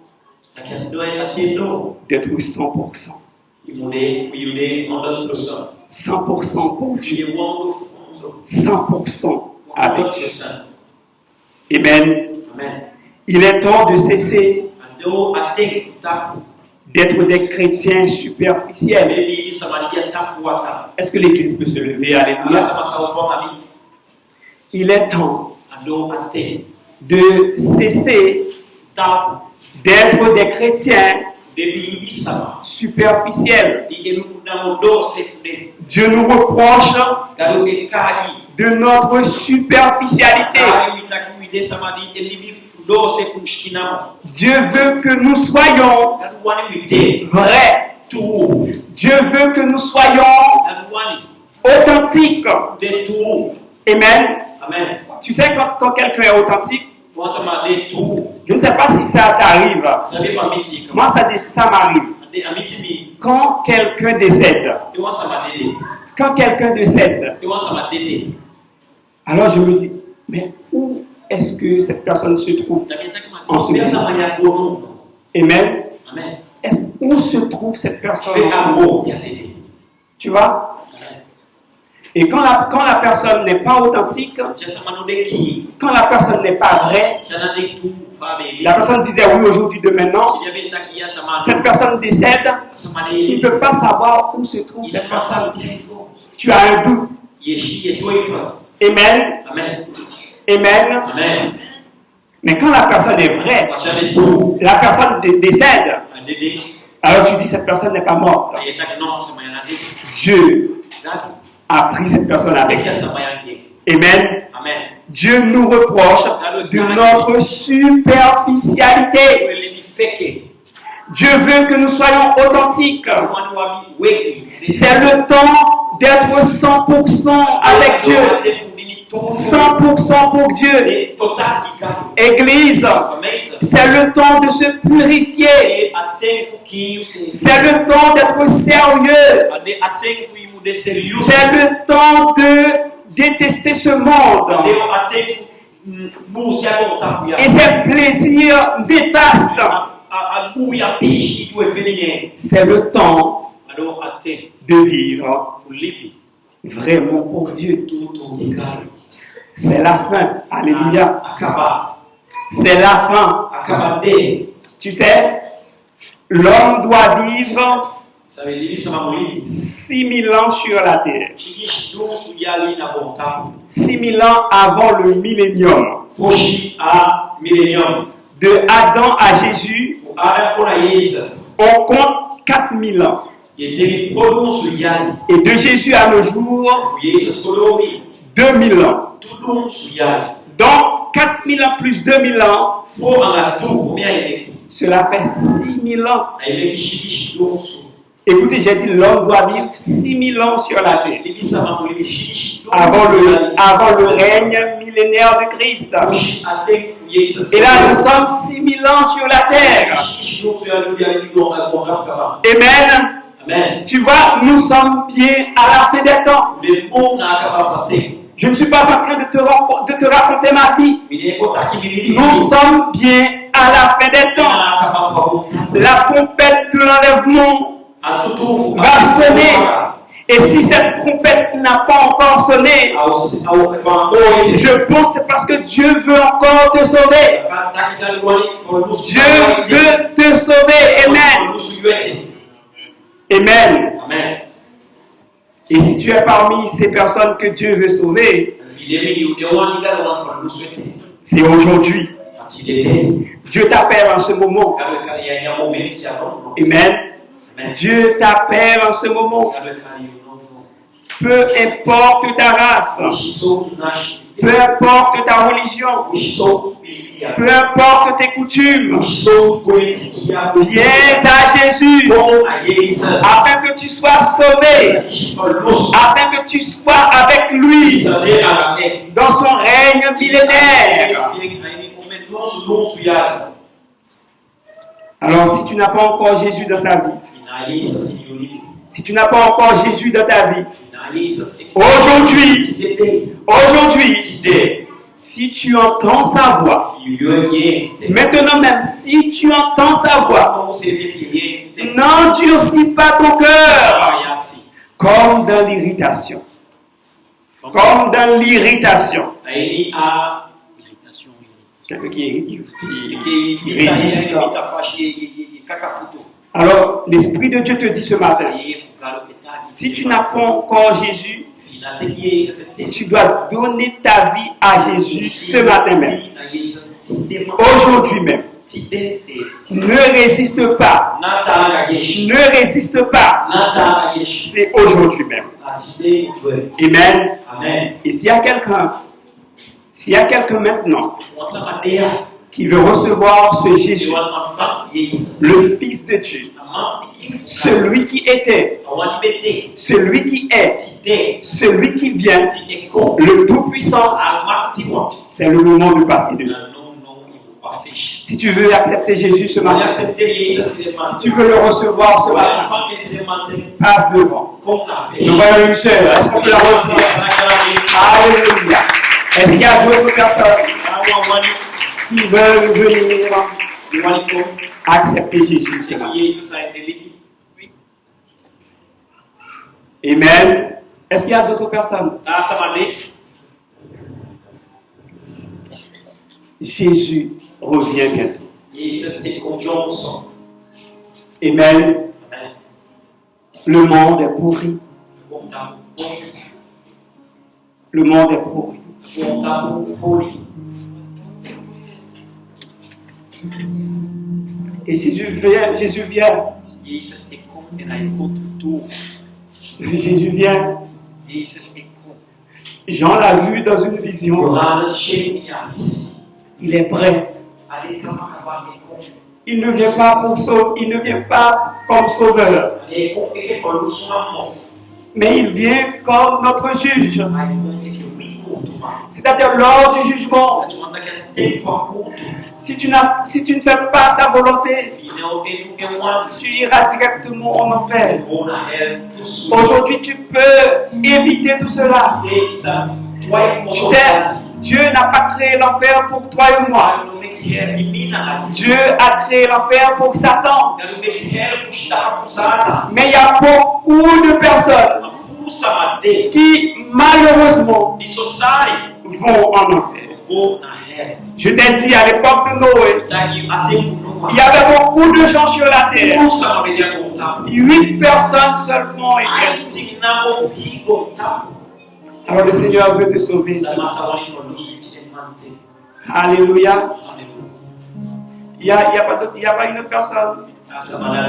akadoe atendo d'être 100%. imude fuyude 100% 100% pour Dieu, Dieu wonderful 100% avec Dieu. 100%. Amen. Amen. Il est temps de cesser Ando ateng futaku d'être des chrétiens superficiels. bebi ni samaria tapuata Est-ce que l'Église peut se lever? ala Alléluia. sama sawo mami Il est temps ando ateng de cesser tapu d'être des chrétiens bebi ni sama superficiels. di elu namo do sefute Dieu nous reproche galu e kaji de notre superficialité. kaji takiwide samadi elibi do sefushkinamo Dieu veut que nous soyons galu wani wide vrais. tu Dieu veut que nous soyons galu wani authentiques. de tu Amen. amen Tu sais, quand quelqu'un est authentique, wa sama de tu je ne sais pas si ça t'arrive. sabe famiti Moi, ça m'arrive. de amiti mi Quand quelqu'un décède, e wa sama de quand quelqu'un décède, e wa sama de alors je me dis, mais où est-ce que cette personne se trouve? en ce moment. Amen. Amen. Où se trouve cette personne? Fais amour, il y a des. Tu vois? Et quand la personne n'est pas authentique, quand la personne n'est pas vraie, la personne disait oui aujourd'hui, demain non, cette personne décède, tu ne peux pas savoir où se trouve cette personne. Tu as un doute. Amen. Amen. Amen. Amen. Mais quand la personne est vraie, la personne décède, alors tu dis cette personne n'est pas morte. Dieu a pris cette personne avec elle. Amen. Amen. Dieu nous reproche de notre superficialité. Dieu veut que nous soyons authentiques. C'est le temps d'être 100% avec Dieu. 100% pour Dieu. Église, c'est le temps de se purifier. C'est le temps d'être sérieux. C'est le temps de détester ce monde et ses plaisirs néfastes. C'est le temps de vivre vraiment pour Dieu. C'est la fin. Alléluia. C'est la fin. Tu sais, l'homme doit vivre 6000 ans sur la terre. 6000 ans avant le millénium. De Adam à Jésus, on compte 4000 ans. Et de Jésus à nos jours, 2000 ans. Donc 4000 ans plus 2000 ans, cela fait 6000 ans. Écoutez, j'ai dit l'homme doit vivre 6000 ans sur la terre avant le règne millénaire de Christ. Et là, nous sommes 6000 ans sur la terre. Amen. Amen. Tu vois, nous sommes bien à la fin des temps. Je ne suis pas en train de te raconter ma vie. Nous sommes bien à la fin des temps. La trompette de l'enlèvement va sonner. Et si cette trompette n'a pas encore sonné, je pense que c'est parce que Dieu veut encore te sauver. Dieu veut te sauver. Amen. Amen. Amen. Et si tu es parmi ces personnes que Dieu veut sauver, c'est aujourd'hui. Dieu t'appelle en ce moment. Amen. Dieu t'appelle en ce moment. Peu importe ta race, peu importe ta religion, peu importe tes coutumes, viens à Jésus afin que tu sois sauvé, afin que tu sois avec lui dans son règne millénaire. Alors si tu n'as pas encore Jésus dans sa vie, Si tu n'as pas encore Jésus dans ta vie, na Jesus aujourd'hui, today aujourd'hui, today si tu entends sa voix, you yes maintenant même, si tu entends sa voix, como se vive yes n'endurcis pas ton cœur, ayati comme dans l'irritation. Comme dans l'irritation. aí a irritação Quelqu'un qui est que résiste. irrita fashi e cacafuto Alors, l'Esprit de Dieu te dit ce matin, aí fugaro metade si tu n'as pas encore Jésus, final tem que isso se tem tu dois donner ta vie à Jésus ce matin même. na Jesus te Aujourd'hui même. Ne résiste pas. Ne résiste pas. C'est aujourd'hui même. Amen. Amen. Et s'il y a quelqu'un maintenant qui veut recevoir ce Jésus, le Fils de Dieu, celui qui était, celui qui est, celui qui vient, le Tout-Puissant, c'est le moment de passer devant. Si tu veux accepter Jésus ce matin, si tu veux le recevoir ce matin, passe devant. Nous voyons une sœur, est-ce qu'on peut la recevoir? Alléluia. Est-ce qu'il y a d'autres personnes qui veulent venir accepter Jésus ce matin? Amen. Est-ce qu'il y a d'autres personnes? Jésus revient bientôt. Amen. Le monde est pourri. Le monde est pourri. Et Jésus vient. Jésus vient. Jean l'a vu dans une vision. Il est prêt. Il ne vient pas pour sauver, il ne vient pas comme sauveur. Mais il vient comme notre juge. C'est-à-dire lors du jugement. Si tu ne fais pas sa volonté, tu iras directement en enfer. Aujourd'hui, tu peux éviter tout cela. Tu sais, Dieu n'a pas créé l'enfer pour toi et moi. Dieu a créé l'enfer pour Satan. Mais il y a beaucoup de personnes qui, malheureusement, vont en enfer. Je t'ai dit à l'époque de Noé, il y avait beaucoup de gens sur la terre. 8 personnes seulement étaient restées. Alors le Seigneur veut te sauver. Alléluia. Il n'y a pas une personne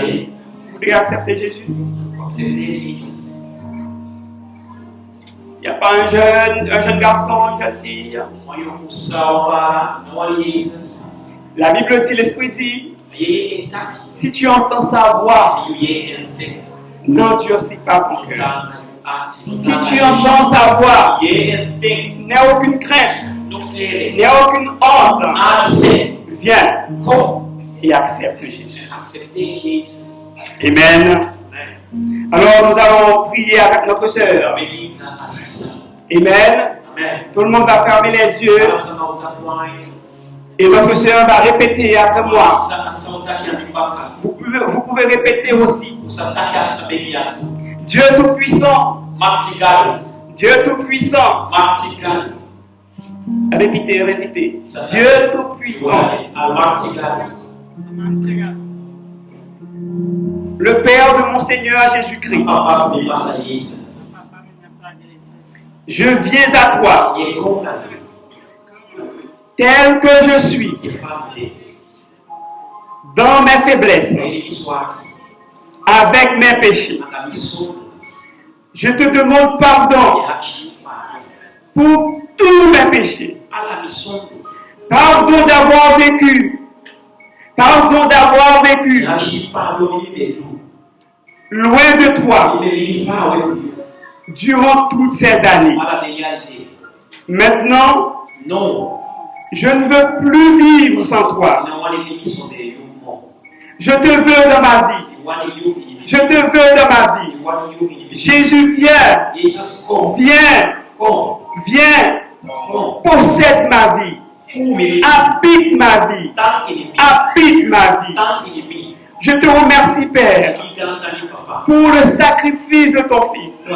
qui voudrait accepter Jésus. Il n'y a pas un jeune garçon, une jeune fille. La Bible dit, l'Esprit dit, si tu entends sa voix, n'endurcis pas ton cœur. Si tu entends sa voix, n'aie aucune crainte, n'aie aucune honte. Viens et accepte Jésus. Amen. Alors nous allons prier avec notre sœur. Amen. Tout le monde va fermer les yeux. Et votre sœur va répéter après moi. Vous pouvez répéter aussi. Dieu Tout-Puissant. Dieu Tout-Puissant. Répétez. Dieu Tout-Puissant. Le Père de mon Seigneur Jésus-Christ. Je viens à toi. Tel que je suis. Dans mes faiblesses. Avec mes péchés. Je te demande pardon pour tous mes péchés. Pardon d'avoir vécu. Loin de toi. Durant toutes ces années. Maintenant, je ne veux plus vivre sans toi. Je te veux dans ma vie. Je te veux dans ma vie. We want you in me. Jésus, viens. Jesus, come. Viens. Come. Viens. Come. Possède ma vie. Fool me. Habite ma vie. Stand in me. Habite ma vie. Stand in me. Je te remercie, Père, Papa. pour le sacrifice de ton Fils.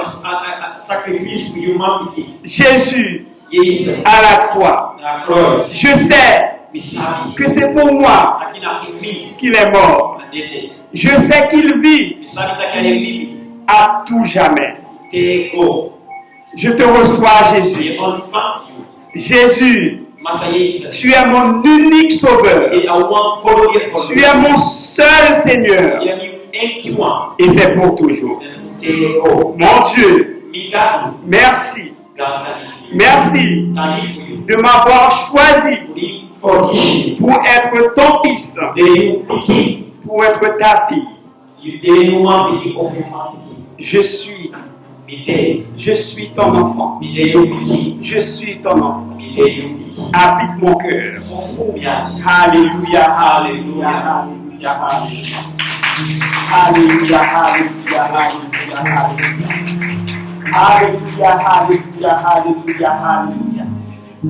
Sacrifice for humanity. Jésus, Jesus. à la croix. Na cross. Je sais Misali. que c'est pour moi Akina for me. qu'il est mort. Na dede. Je sais qu'il vit Misali takale bibi. à tout jamais. Te go. Je te reçois, Jésus. We unfound you. Jésus, Masa Jesus. tu es mon unique sauveur. Et I want follow you for Tu es mon seul Seigneur. Et c'est pour toujours. Te go. Mon Dieu, Migadu. merci. God thank you. Merci Thank you. de m'avoir choisi For you. pour être ton fils, They picking. pour être ta fille. They want picking of humanity. Je suis, Midday. je suis ton enfant. Midday you picking. Je suis ton enfant. Midday you picking. Habite mon cœur. Miati. Alléluia, alléluia, alléluia, alléluia. Alléluia, alléluia, alléluia, alléluia. Alléluia, alléluia, alléluia, alléluia.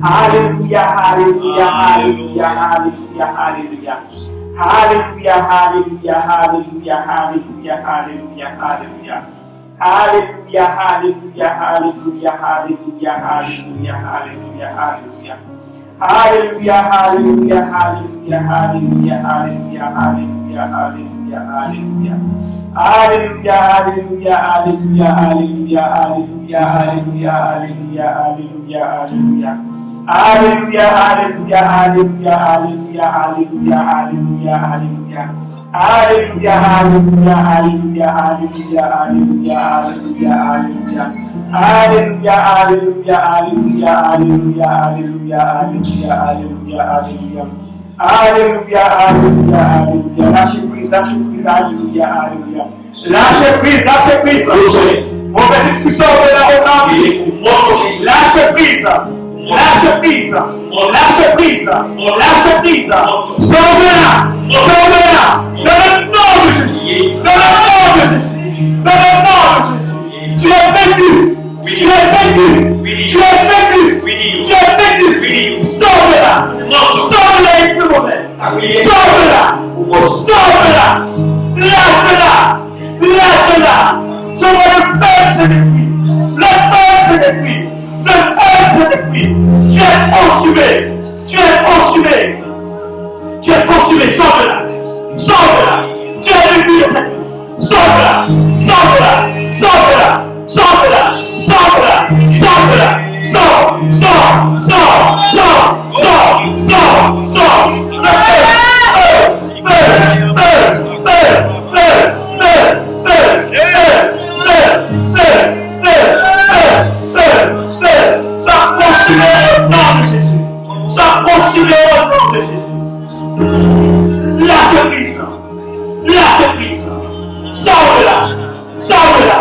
Alléluia, alléluia, alléluia, alléluia, alléluia. Alléluia, alléluia, alléluia, alléluia, alléluia, alléluia. Alléluia, alléluia, alléluia, alléluia, alléluia, alléluia, alléluia. Alléluia, alléluia, alléluia, alléluia, alléluia, alléluia, alléluia, alléluia. Alléluia, alléluia, alléluia, alléluia, alléluia, alléluia, alléluia, alléluia, alléluia. Alléluia, alléluia, alléluia, alléluia, alléluia, alléluia, alléluia. Alléluia, alléluia, alléluia, alléluia, alléluia, alléluia, alléluia. Alléluia, alléluia, alléluia, alléluia, alléluia, alléluia, alléluia, alléluia. Alléluia, alléluia, alléluia. Lâchez prise, alléluia, alléluia. Lâchez prise, lâchez prise. Mauvaise discussion de la haute. Lâchez prise. Lâche prise, lâche prise, lâche prise. Sauve-la, sauve-la. Dans le nom de Jésus, dans le nom de Jésus, dans le nom de Jésus. Tu es vaincu, tu es vaincu, tu es vaincu, tu es vaincu. Sauve-la, sauve-la, esprit mauvais. Sauve-la, sauve-la, lâche-la, lâche-la. Je vois le feu de cet esprit, le feu de cet esprit. Le feu de cet esprit, tu es consumé, tu es consumé, tu es consumé, sauve-la, sauve-la, tu es venu de cette vie, sauve-la, sauve-la, sauve-la, sauve-la, sauve-la, sauve-la, sauve, sauve, sauve, sauve, sauve, sauve, sauve, le feu, feu, feu, feu, feu, feu, feu, feu, feu, feu, feu, feu. Ça consumé au nom de Jésus. Ça consumé au nom de Jésus. Lâche prise. Lâche prise. Sauve-la. Sauve-la.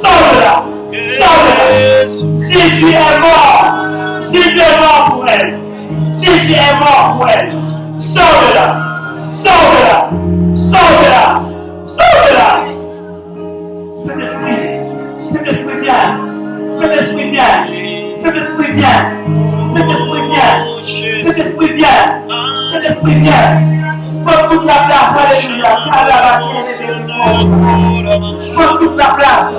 Sauve-la. Sauve-la. Jésus est mort. Jésus est mort pour elle. Jésus est mort pour elle. Sauve-la. Sauve-la. Sauve-la. Sauve-la. Cet esprit. Cet esprit vient. Cet esprit vient. Cet esprit vient. Cet esprit vient. Cet esprit vient. Cet esprit vient. Prends toute la place. Alléluia. Prends toute la place.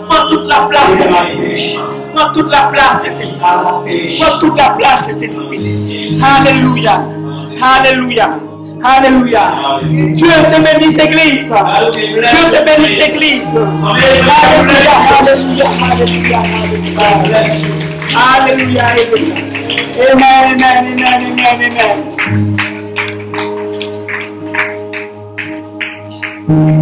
Prends toute la place, cet esprit. Prends toute la place, cet esprit. Prends toute la place, cet esprit. Alléluia. Alléluia. Alléluia. Dieu te bénisse, Église. Dieu te bénisse, Église. Alléluia. Alléluia. Alléluia. Alléluia. Alléluia. Amen. Amen. Amen. Amen. Amen.